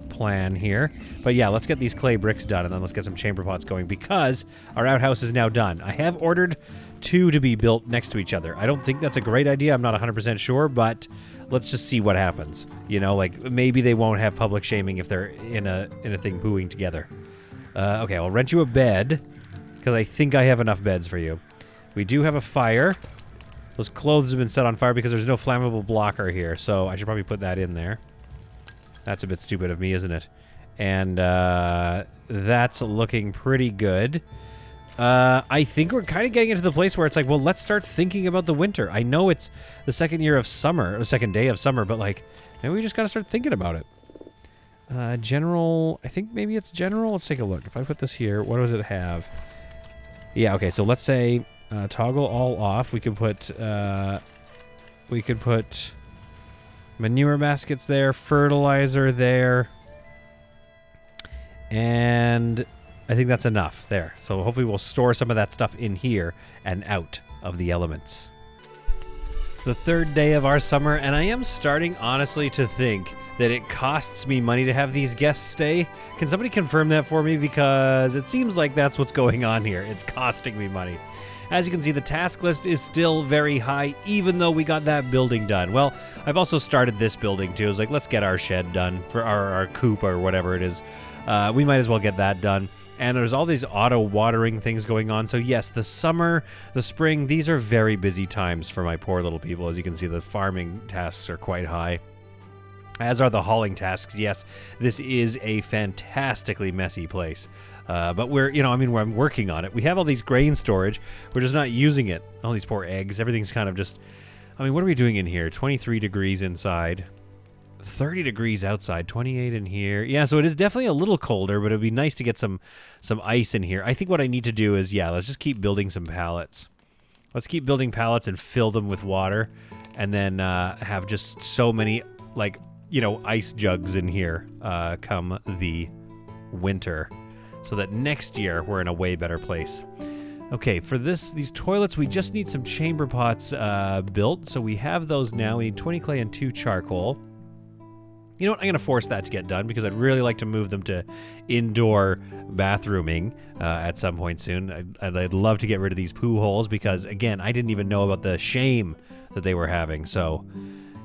plan here. But yeah, let's get these clay bricks done, and then let's get some chamber pots going, because our outhouse is now done. I have ordered 2 to be built next to each other. I don't think that's a great idea. I'm not 100% sure, but let's just see what happens. You know, like, maybe they won't have public shaming if they're in a thing pooing together. Okay, I'll rent you a bed, because I think I have enough beds for you. We do have a fire. Those clothes have been set on fire because there's no flammable blocker here, so I should probably put that in there. That's a bit stupid of me, isn't it? And that's looking pretty good. I think we're kind of getting into the place where it's like, well, let's start thinking about the winter. I know it's the second year of summer, or the second day of summer, but like, maybe we just got to start thinking about it. General, I think maybe it's general. Let's take a look. If I put this here, what does it have? Yeah, okay, so let's say toggle all off. We could put manure baskets there, fertilizer there, and I think that's enough there. So hopefully we'll store some of that stuff in here and out of the elements. The third day of our summer, and I am starting honestly to think that it costs me money to have these guests stay. Can somebody confirm that for me? Because it seems like that's what's going on here. It's costing me money. As you can see, the task list is still very high, even though we got that building done. Well, I've also started this building, too. I was like, let's get our shed done for our coop or whatever it is. We might as well get that done. And there's all these auto-watering things going on. So, yes, the summer, the spring, these are very busy times for my poor little people. As you can see, the farming tasks are quite high. As are the hauling tasks. Yes, this is a fantastically messy place. But we're, I'm working on it. We have all these grain storage. We're just not using it. All these poor eggs. Everything's kind of just... what are we doing in here? 23 degrees inside. 30 degrees outside. 28 in here. Yeah, so it is definitely a little colder, but it would be nice to get some ice in here. I think what I need to do is, let's just keep building some pallets. Let's keep building pallets and fill them with water. And then have just so many, ice jugs in here come the winter, so that next year we're in a way better place. Okay, for these toilets, we just need some chamber pots built. So we have those now. We need 20 clay and 2 charcoal. You know what? I'm going to force that to get done because I'd really like to move them to indoor bathrooming at some point soon. I'd love to get rid of these poo holes because, again, I didn't even know about the shame that they were having. So,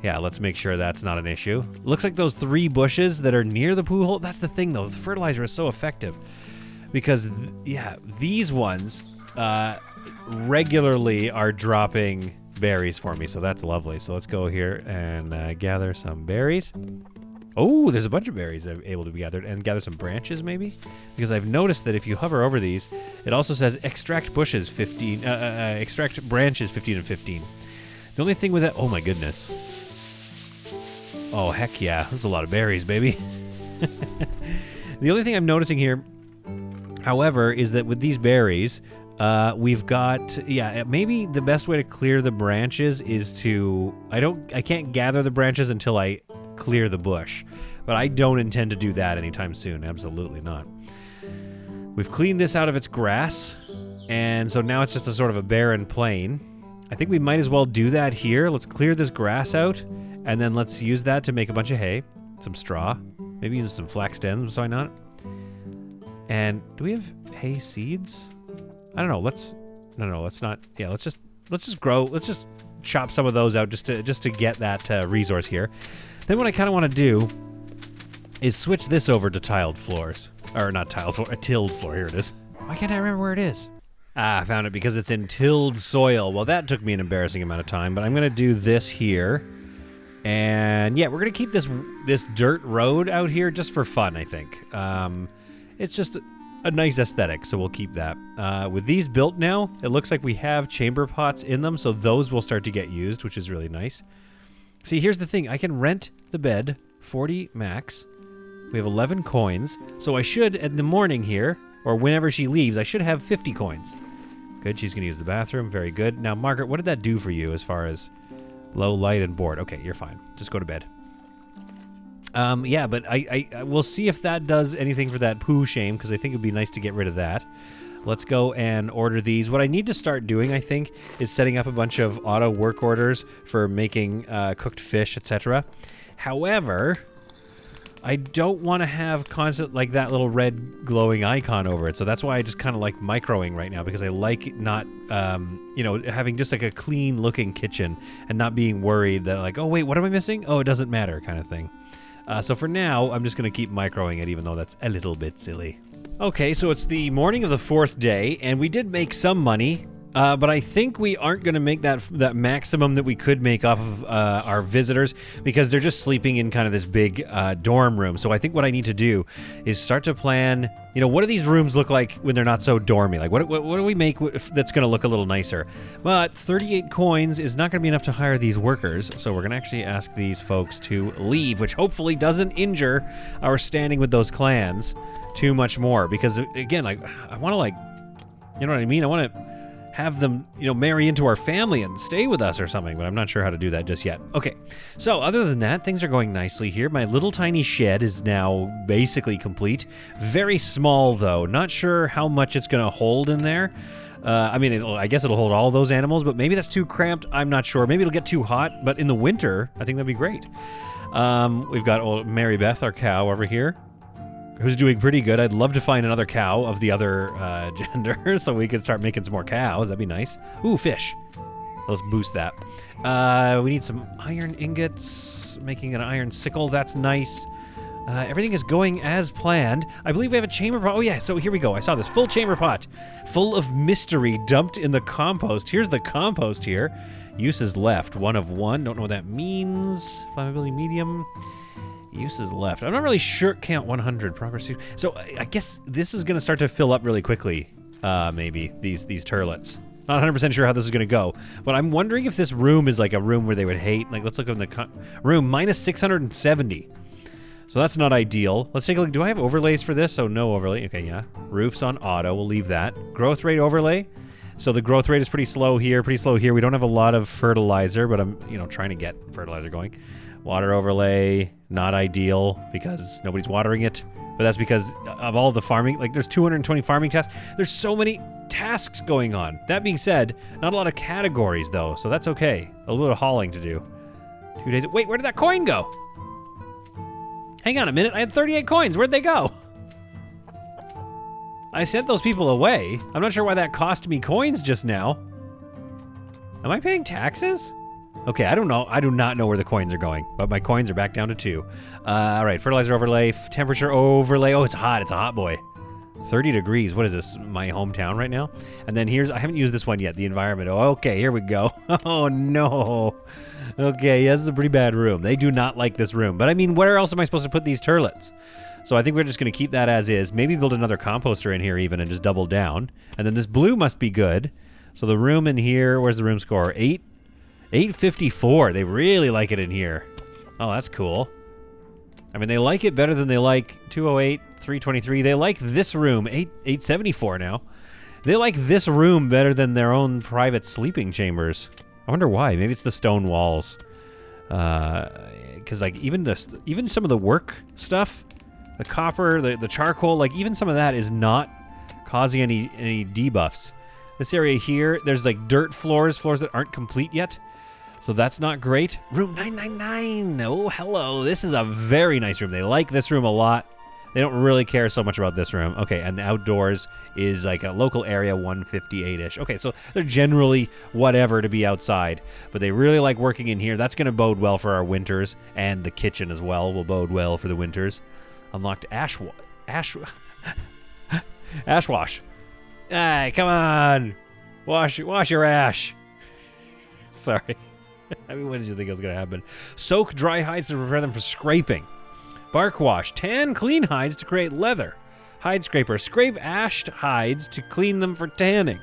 yeah, let's make sure that's not an issue. Looks like those 3 bushes that are near the poo hole, that's the thing, though. The fertilizer is so effective because, yeah, these ones regularly are dropping berries for me, so that's lovely. So let's go here and gather some berries. Oh, there's a bunch of berries able to be gathered, and gather some branches maybe, because I've noticed that if you hover over these, it also says extract bushes 15, extract branches 15 and 15. The only thing with that, oh my goodness. Oh heck yeah, there's a lot of berries, baby. The only thing I'm noticing here, however, is that with these berries, we've got, yeah, maybe the best way to clear the branches is to, I can't gather the branches until I clear the bush, but I don't intend to do that anytime soon. Absolutely not. We've cleaned this out of its grass, and so now it's just a sort of a barren plain. I think we might as well do that here. Let's clear this grass out, and then let's use that to make a bunch of hay, some straw, maybe even some flax stems, why not? And do we have hay seeds? I don't know. Let's not. Yeah, let's just chop some of those out just to get that resource here. Then what I kind of want to do is switch this over to tiled floors. Or not tiled floor, a tilled floor. Here it is. Why can't I remember where it is? Ah, I found it because it's in tilled soil. Well, that took me an embarrassing amount of time, but I'm going to do this here. And yeah, we're going to keep this dirt road out here just for fun, I think. It's just a nice aesthetic, so we'll keep that. With these built now, it looks like we have chamber pots in them, so those will start to get used, which is really nice. See, here's the thing. I can rent the bed, 40 max. We have 11 coins, so I should, in the morning here, or whenever she leaves, I should have 50 coins. Good, she's going to use the bathroom. Very good. Now, Margaret, what did that do for you as far as low light and bored? Okay, you're fine. Just go to bed. Yeah, but I we'll see if that does anything for that poo shame, because I think it'd be nice to get rid of that. Let's go and order these. What I need to start doing, I think, is setting up a bunch of auto work orders for making cooked fish, etc. However, I don't want to have constant, like, that little red glowing icon over it. So that's why I just kind of like microing right now, because I like not, having just like a clean looking kitchen and not being worried that, like, oh wait, what am I missing? Oh, it doesn't matter kind of thing. So for now, I'm just going to keep microing it, even though that's a little bit silly. Okay, so it's the morning of the 4th day, and we did make some money, but I think we aren't going to make that maximum that we could make off of our visitors, because they're just sleeping in kind of this big dorm room. So I think what I need to do is start to plan, what do these rooms look like when they're not so dormy? Like, what do we make that's going to look a little nicer? But 38 coins is not going to be enough to hire these workers, so we're going to actually ask these folks to leave, which hopefully doesn't injure our standing with those clans too much more, because again, like, I want to, like, you know what I mean? I want to have them, marry into our family and stay with us or something, but I'm not sure how to do that just yet. Okay, so other than that, things are going nicely here. My little tiny shed is now basically complete. Very small, though. Not sure how much it's going to hold in there. I guess it'll hold all those animals, but maybe that's too cramped. I'm not sure. Maybe it'll get too hot, but in the winter, I think that'd be great. We've got old Mary Beth, our cow, over here, who's doing pretty good. I'd love to find another cow of the other gender so we could start making some more cows. That'd be nice. Ooh, fish. Let's boost that. We need some iron ingots, making an iron sickle. That's nice. Everything is going as planned. I believe we have a chamber pot. Oh, yeah, so here we go. I saw this full chamber pot full of mystery dumped in the compost. Here's the compost here. Uses left. 1 of 1. Don't know what that means. Flammability medium. Uses left. I'm not really sure. Count 100. Progress. So I guess this is going to start to fill up really quickly. Maybe these turlets. Not 100% sure how this is going to go, but I'm wondering if this room is like a room where they would hate. Like, let's look in the room. Minus 670. So that's not ideal. Let's take a look. Do I have overlays for this? Oh, no overlay. Okay, yeah. Roofs on auto. We'll leave that. Growth rate overlay. So the growth rate is pretty slow here. We don't have a lot of fertilizer, but I'm, trying to get fertilizer going. Water overlay, not ideal because nobody's watering it. but that's because of all the farming. Like, there's 220 farming tasks. There's so many tasks going on. That being said, not a lot of categories, though, so that's okay. A little bit of hauling to do. 2 days. Wait, where did that coin go? Hang on a minute. I had 38 coins. Where'd they go? I sent those people away. I'm not sure why that cost me coins just now. Am I paying taxes? Okay, I don't know. I do not know where the coins are going, but my coins are back down to 2. All right, fertilizer overlay, temperature overlay. Oh, it's hot. It's a hot boy. 30 degrees. What is this? My hometown right now? And then here's, I haven't used this one yet, the environment. Oh, okay, here we go. Oh, no. Okay, yeah, this is a pretty bad room. They do not like this room. But I mean, where else am I supposed to put these turlets? So I think we're just going to keep that as is. Maybe build another composter in here even and just double down. And then this blue must be good. So the room in here, where's the room score? 854. They really like it in here. Oh, that's cool. I mean, they like it better than they like 208, 323. They like this room, 874 now. They like this room better than their own private sleeping chambers. I wonder why. Maybe it's the stone walls. Because like even some of the work stuff, the copper, the charcoal, like even some of that is not causing any debuffs. This area here, there's like dirt floors that aren't complete yet. So that's not great. Room 999. Oh, hello. This is a very nice room. They like this room a lot. They don't really care so much about this room. Okay, and the outdoors is like a local area 158-ish. Okay, so they're generally whatever to be outside, but they really like working in here. That's going to bode well for our winters, and the kitchen as well will bode well for the winters. Unlocked ash wash. Hey, come on. Wash your ash. Sorry. I mean, what did you think was going to happen? Soak dry hides to prepare them for scraping. Bark wash. Tan clean hides to create leather. Hide scraper. Scrape ashed hides to clean them for tanning.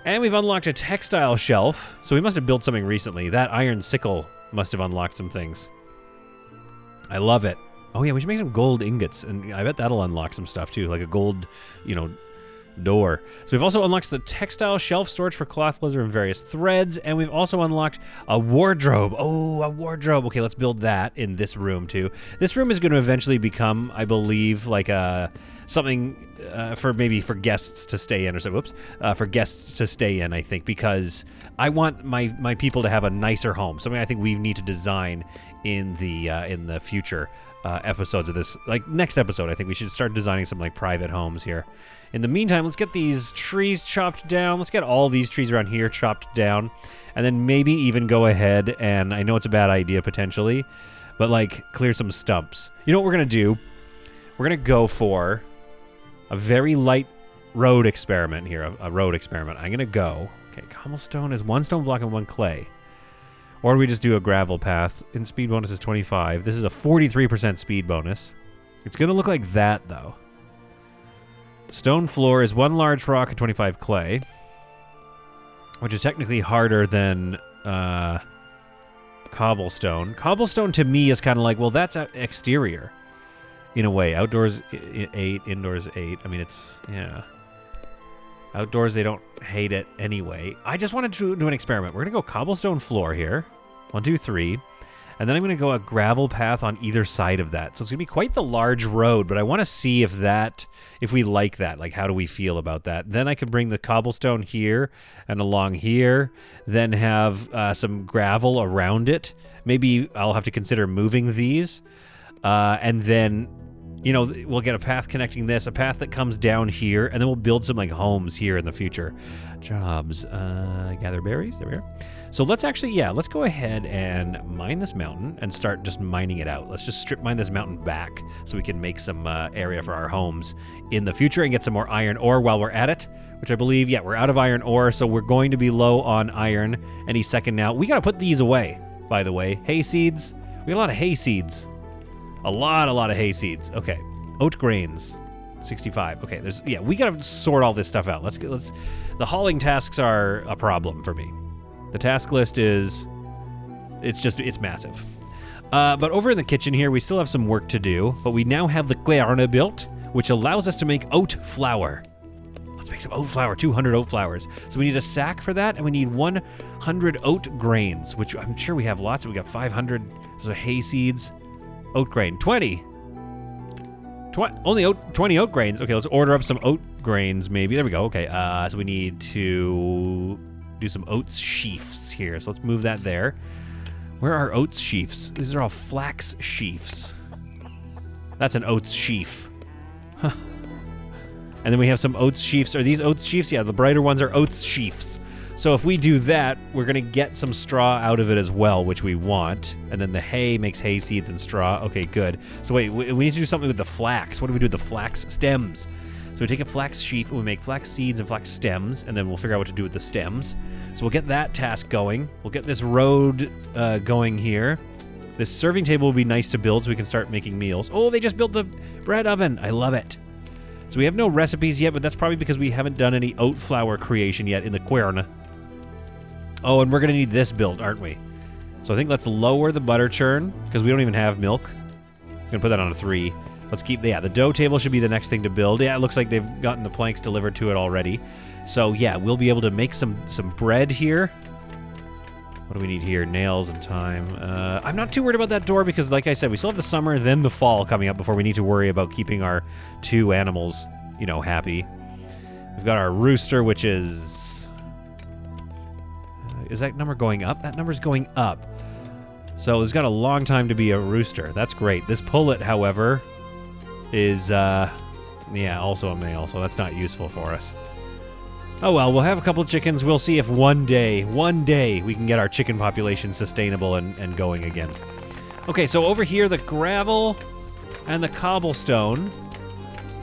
And we've unlocked a textile shelf. So we must have built something recently. That iron sickle must have unlocked some things. I love it. Oh, yeah, we should make some gold ingots. And I bet that'll unlock some stuff, too. Like a gold, door. So we've also unlocked the textile shelf storage for cloth, leather, and various threads, and we've also unlocked a wardrobe. Oh, a wardrobe. Okay, let's build that in this room too. This room is going to eventually become, I believe, like something for guests to stay in or something. For guests to stay in, I think, because I want my people to have a nicer home. Something I think we need to design in the future episodes of this. Like next episode, I think we should start designing some like private homes here. In the meantime, let's get these trees chopped down. Let's get all these trees around here chopped down. And then maybe even go ahead and, I know it's a bad idea potentially, but like clear some stumps. You know what we're going to do? We're going to go for a very light road experiment here. A road experiment. I'm going to go. Okay, cobblestone is 1 stone block and 1 clay. Or do we just do a gravel path? And speed bonus is 25. This is a 43% speed bonus. It's going to look like that though. Stone floor is 1 large rock and 25 clay, which is technically harder than cobblestone. Cobblestone to me is kind of like, well, that's exterior in a way. Outdoors 8, indoors 8. I mean, it's, yeah. Outdoors, they don't hate it anyway. I just wanted to do an experiment. We're going to go cobblestone floor here. 1, 2, 3. And then I'm going to go a gravel path on either side of that. So it's going to be quite the large road, but I want to see if we like that. Like, how do we feel about that? Then I could bring the cobblestone here and along here, then have some gravel around it. Maybe I'll have to consider moving these. And then, we'll get a path connecting this, a path that comes down here, and then we'll build some like homes here in the future. Jobs, gather berries, there we are. So let's go ahead and mine this mountain and start just mining it out. Let's just strip mine this mountain back so we can make some area for our homes in the future and get some more iron ore while we're at it, which I believe, we're out of iron ore, so we're going to be low on iron any second now. We got to put these away, by the way. Hay seeds. We got a lot of hay seeds. A lot of hay seeds. Okay. Oat grains. 65. Okay, we got to sort all this stuff out. The hauling tasks are a problem for me. The task list it's massive. But over in the kitchen here, we still have some work to do, but we now have the querne built, which allows us to make oat flour. Let's make some oat flour, 200 oat flours. So we need a sack for that, and we need 100 oat grains, which I'm sure we have lots. We got 500. Those are hay seeds. Oat grain, 20. Only 20 oat grains. Okay, let's order up some oat grains, maybe. There we go. Okay, so we need to do some oats sheafs here. So let's move that there. Where are oats sheafs? These are all flax sheafs. That's an oats sheaf. Huh. And then we have some oats sheafs. Are these oats sheafs? Yeah, the brighter ones are oats sheafs. So if we do that, we're going to get some straw out of it as well, which we want. And then the hay makes hay seeds and straw. Okay, good. So wait, we need to do something with the flax. What do we do with the flax stems? So we take a flax sheaf and we make flax seeds and flax stems, and then we'll figure out what to do with the stems. So we'll get that task going. We'll get this road going here. This serving table will be nice to build so we can start making meals. Oh, they just built the bread oven. I love it. So we have no recipes yet, but that's probably because we haven't done any oat flour creation yet in the quern. Oh, and we're going to need this built, aren't we? So I think let's lower the butter churn, because we don't even have milk. I'm going to put that on a 3. Let's keep, yeah, the dough table should be the next thing to build. Yeah, it looks like they've gotten the planks delivered to it already. So yeah, we'll be able to make some bread here. What do we need here? Nails and time. I'm not too worried about that door because, like I said, we still have the summer, then the fall coming up before we need to worry about keeping our 2 animals, you know, happy. We've got our rooster, which is that number going up? That number's going up. So it's got a long time to be a rooster. That's great. This pullet, however, is, yeah, also a male, so that's not useful for us. Oh well, we'll have a couple of chickens. We'll see if one day, we can get our chicken population sustainable and going again. Okay, so over here, the gravel and the cobblestone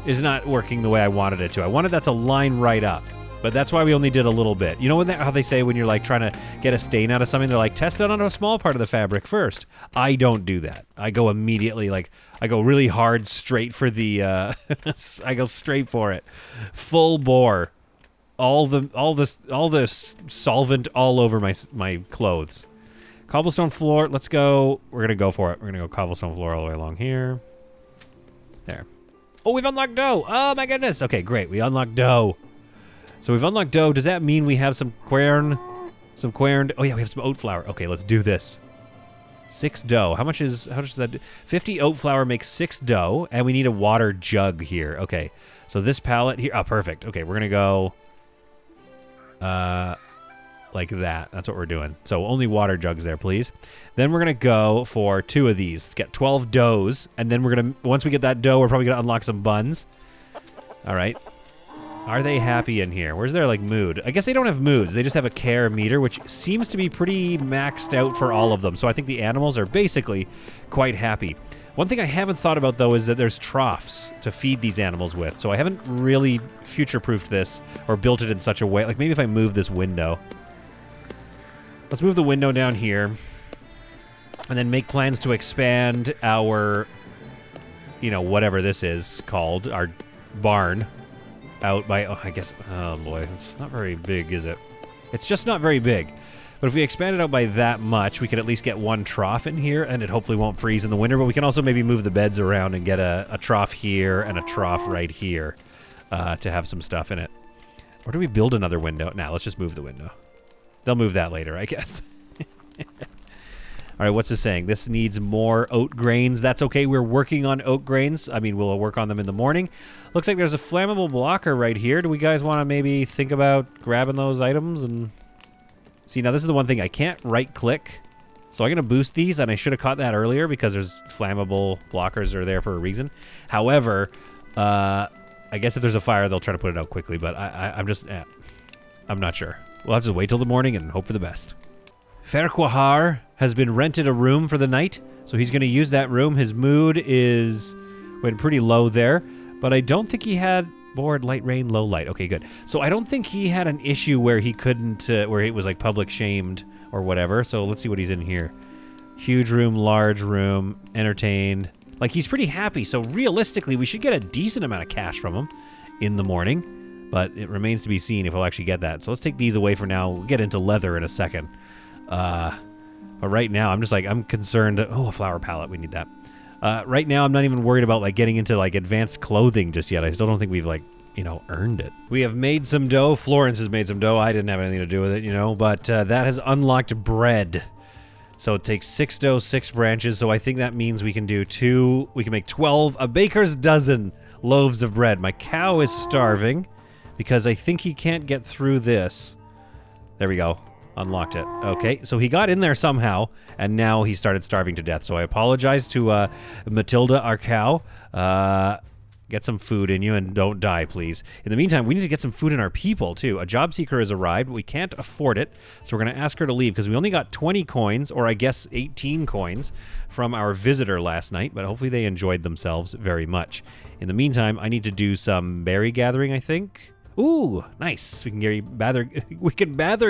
is not working the way I wanted it to. I wanted that to line right up, but that's why we only did a little bit. You know how they say when you're like trying to get a stain out of something, they're like, test it on a small part of the fabric first. I don't do that. I go immediately, like, I go really hard straight for the, I go straight for it. Full bore. All the solvent all over my clothes. Cobblestone floor. Let's go. We're gonna go for it. We're gonna go cobblestone floor all the way along here. There. Oh, we've unlocked dough. Oh my goodness. Okay, great. We unlocked dough. So we've unlocked dough. Does that mean we have some quern? Some querned? Oh yeah, we have some oat flour. Okay, let's do this. 6 dough. How much does that do? 50 oat flour makes 6 dough, and we need a water jug here. Okay. So this pallet here. Oh, perfect. Okay, we're gonna go. Like that. That's what we're doing. So only water jugs there, please. Then we're going to go for 2 of these. Let's get 12 doughs. And then we're going to, once we get that dough, we're probably going to unlock some buns. All right. Are they happy in here? Where's their, like, mood? I guess they don't have moods. They just have a care meter, which seems to be pretty maxed out for all of them. So I think the animals are basically quite happy. One thing I haven't thought about, though, is that there's troughs to feed these animals with. So I haven't really future-proofed this or built it in such a way. Like, maybe if I move this window. Let's move the window down here. And then make plans to expand our, you know, whatever this is called, our barn, out by, oh, I guess, oh, boy. It's not very big, is it? It's just not very big. But if we expand it out by that much, we could at least get 1 trough in here, and it hopefully won't freeze in the winter. But we can also maybe move the beds around and get a trough here and a trough right here to have some stuff in it. Or do we build another window? Nah, let's just move the window. They'll move that later, I guess. All right, what's this saying? This needs more oat grains. That's okay. We're working on oat grains. I mean, we'll work on them in the morning. Looks like there's a flammable blocker right here. Do we guys want to maybe think about grabbing those items and... See, now this is the one thing. I can't right-click, so I'm going to boost these, and I should have caught that earlier because there's flammable blockers are there for a reason. However, I guess if there's a fire, they'll try to put it out quickly, but I'm just... I'm not sure. We'll have to wait till the morning and hope for the best. Farquhar has been rented a room for the night, so he's going to use that room. His mood went pretty low there, but I don't think he had... Board, light, rain, low light. Okay, good. So I don't think he had an issue where he couldn't, where it was like public shamed or whatever. So let's see what he's in here. Huge room, large room, entertained. Like, he's pretty happy. So realistically, we should get a decent amount of cash from him in the morning. But it remains to be seen if we'll actually get that. So let's take these away for now. We'll get into leather in a second. But right now, I'm just like, I'm concerned. Oh, a flower palette. We need that. Right now, I'm not even worried about, like, getting into, like, advanced clothing just yet. I still don't think we've, like, you know, earned it. We have made some dough. Florence has made some dough. I didn't have anything to do with it, you know, but that has unlocked bread. So it takes 6 dough, 6 branches. So I think that means we can do 2. We can make 12, a baker's dozen loaves of bread. My cow is starving because I think he can't get through this. There we go. Unlocked it. Okay, so he got in there somehow, and now he started starving to death. So I apologize to Matilda, our cow. Get some food in you and don't die, please. In the meantime, we need to get some food in our people, too. A job seeker has arrived. We can't afford it, so we're going to ask her to leave because we only got 20 coins, or I guess 18 coins, from our visitor last night, but hopefully they enjoyed themselves very much. In the meantime, I need to do some berry gathering, I think. Ooh, nice. We can gather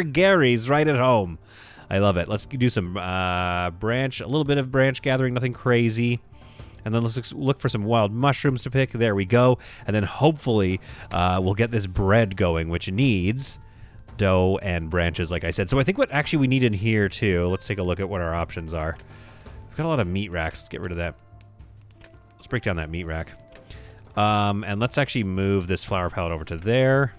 Garys right at home. I love it. Let's do some a little bit of branch gathering, nothing crazy. And then let's look for some wild mushrooms to pick. There we go. And then hopefully we'll get this bread going, which needs dough and branches, like I said. So I think what actually we need in here, too, let's take a look at what our options are. We've got a lot of meat racks. Let's get rid of that. Let's break down that meat rack. And let's actually move this flour pallet over to there.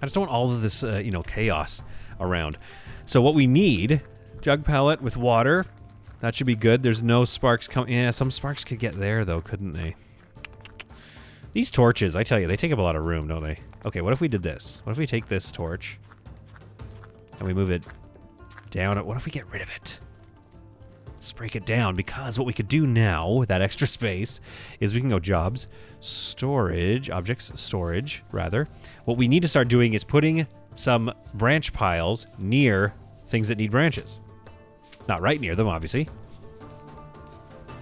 I just don't want all of this, chaos around. So what we need, jug pallet with water. That should be good. There's no sparks coming. Yeah, some sparks could get there, though, couldn't they? These torches, I tell you, they take up a lot of room, don't they? Okay, what if we did this? What if we take this torch and we move it down? What if we get rid of it? Let's break it down, because what we could do now with that extra space is we can go jobs, storage, objects, storage, rather. What we need to start doing is putting some branch piles near things that need branches. Not right near them, obviously.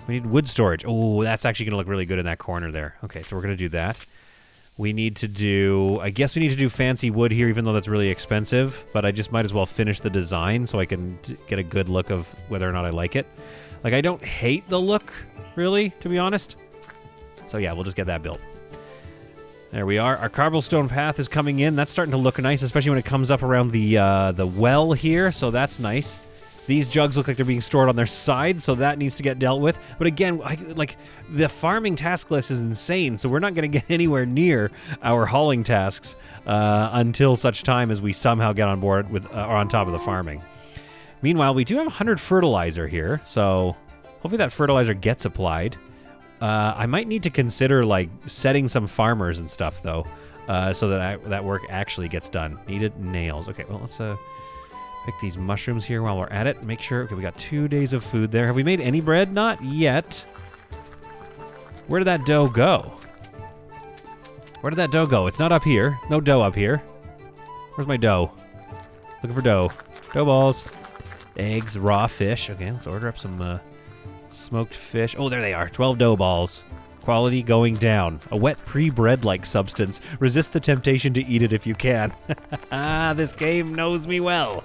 We need wood storage. Oh, that's actually going to look really good in that corner there. Okay, so we're going to do that. We need to do... I guess we need to do fancy wood here, even though that's really expensive. But I just might as well finish the design so I can get a good look of whether or not I like it. Like, I don't hate the look, really, to be honest. So yeah, we'll just get that built. There we are. Our cobblestone path is coming in. That's starting to look nice, especially when it comes up around the well here. So that's nice. These jugs look like they're being stored on their sides, so that needs to get dealt with. But again, the farming task list is insane, so we're not going to get anywhere near our hauling tasks until such time as we somehow get on board with or on top of the farming. Meanwhile, we do have 100 fertilizer here, so hopefully that fertilizer gets applied. I might need to consider setting some farmers and stuff though, so that that work actually gets done. Needed nails. Okay, well let's pick these mushrooms here while we're at it. Make sure... Okay, we got 2 days of food there. Have we made any bread? Not yet. Where did that dough go? Where did that dough go? It's not up here. No dough up here. Where's my dough? Looking for dough. Dough balls. Eggs. Raw fish. Okay, let's order up some smoked fish. Oh, there they are. 12 dough balls. Quality going down. A wet pre-bread-like substance. Resist the temptation to eat it if you can. This game knows me well.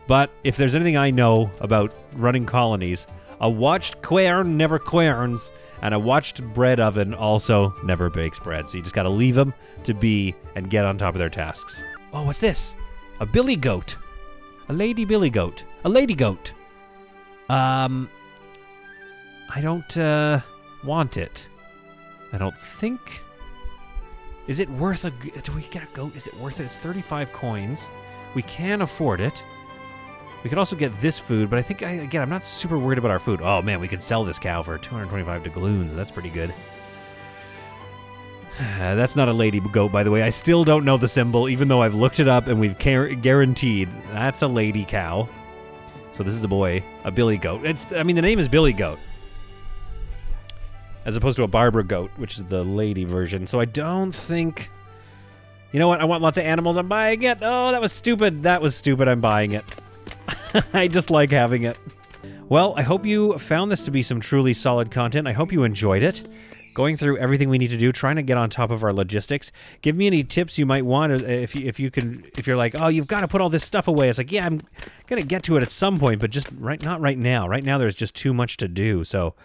But if there's anything I know about running colonies, a watched quern never querns, and a watched bread oven also never bakes bread. So you just gotta leave them to be and get on top of their tasks. Oh, what's this? A billy goat. A lady billy goat. A lady goat. I don't want it. I don't think... Is it worth do we get a goat? Is it worth it? It's 35 coins. We can afford it. We could also get this food, but I think, again, I'm not super worried about our food. Oh, man, we could sell this cow for 225 doubloons. That's pretty good. That's not a lady goat, by the way. I still don't know the symbol, even though I've looked it up and we've guaranteed that's a lady cow. So this is a boy, a billy goat. The name is Billy Goat, as opposed to a Barbara goat, which is the lady version. So I don't think... You know what? I want lots of animals. I'm buying it. Oh, that was stupid. That was stupid. I'm buying it. I just like having it. Well, I hope you found this to be some truly solid content. I hope you enjoyed it. Going through everything we need to do, trying to get on top of our logistics. Give me any tips you might want if you're like, oh, you've got to put all this stuff away. It's like, yeah, I'm gonna get to it at some point, but just not right now. Right now, there's just too much to do. So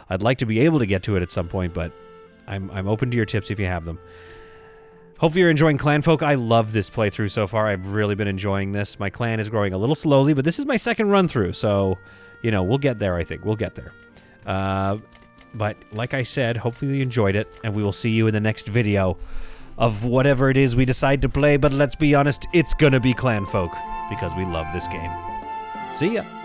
I'd like to be able to get to it at some point, but I'm open to your tips if you have them. Hopefully you're enjoying Clanfolk. I love this playthrough so far. I've really been enjoying this. My clan is growing a little slowly, but this is my second run through, so, you know, we'll get there, I think. We'll get there. But like I said, hopefully you enjoyed it, and we will see you in the next video of whatever it is we decide to play, but let's be honest, it's gonna be Clanfolk, because we love this game. See ya!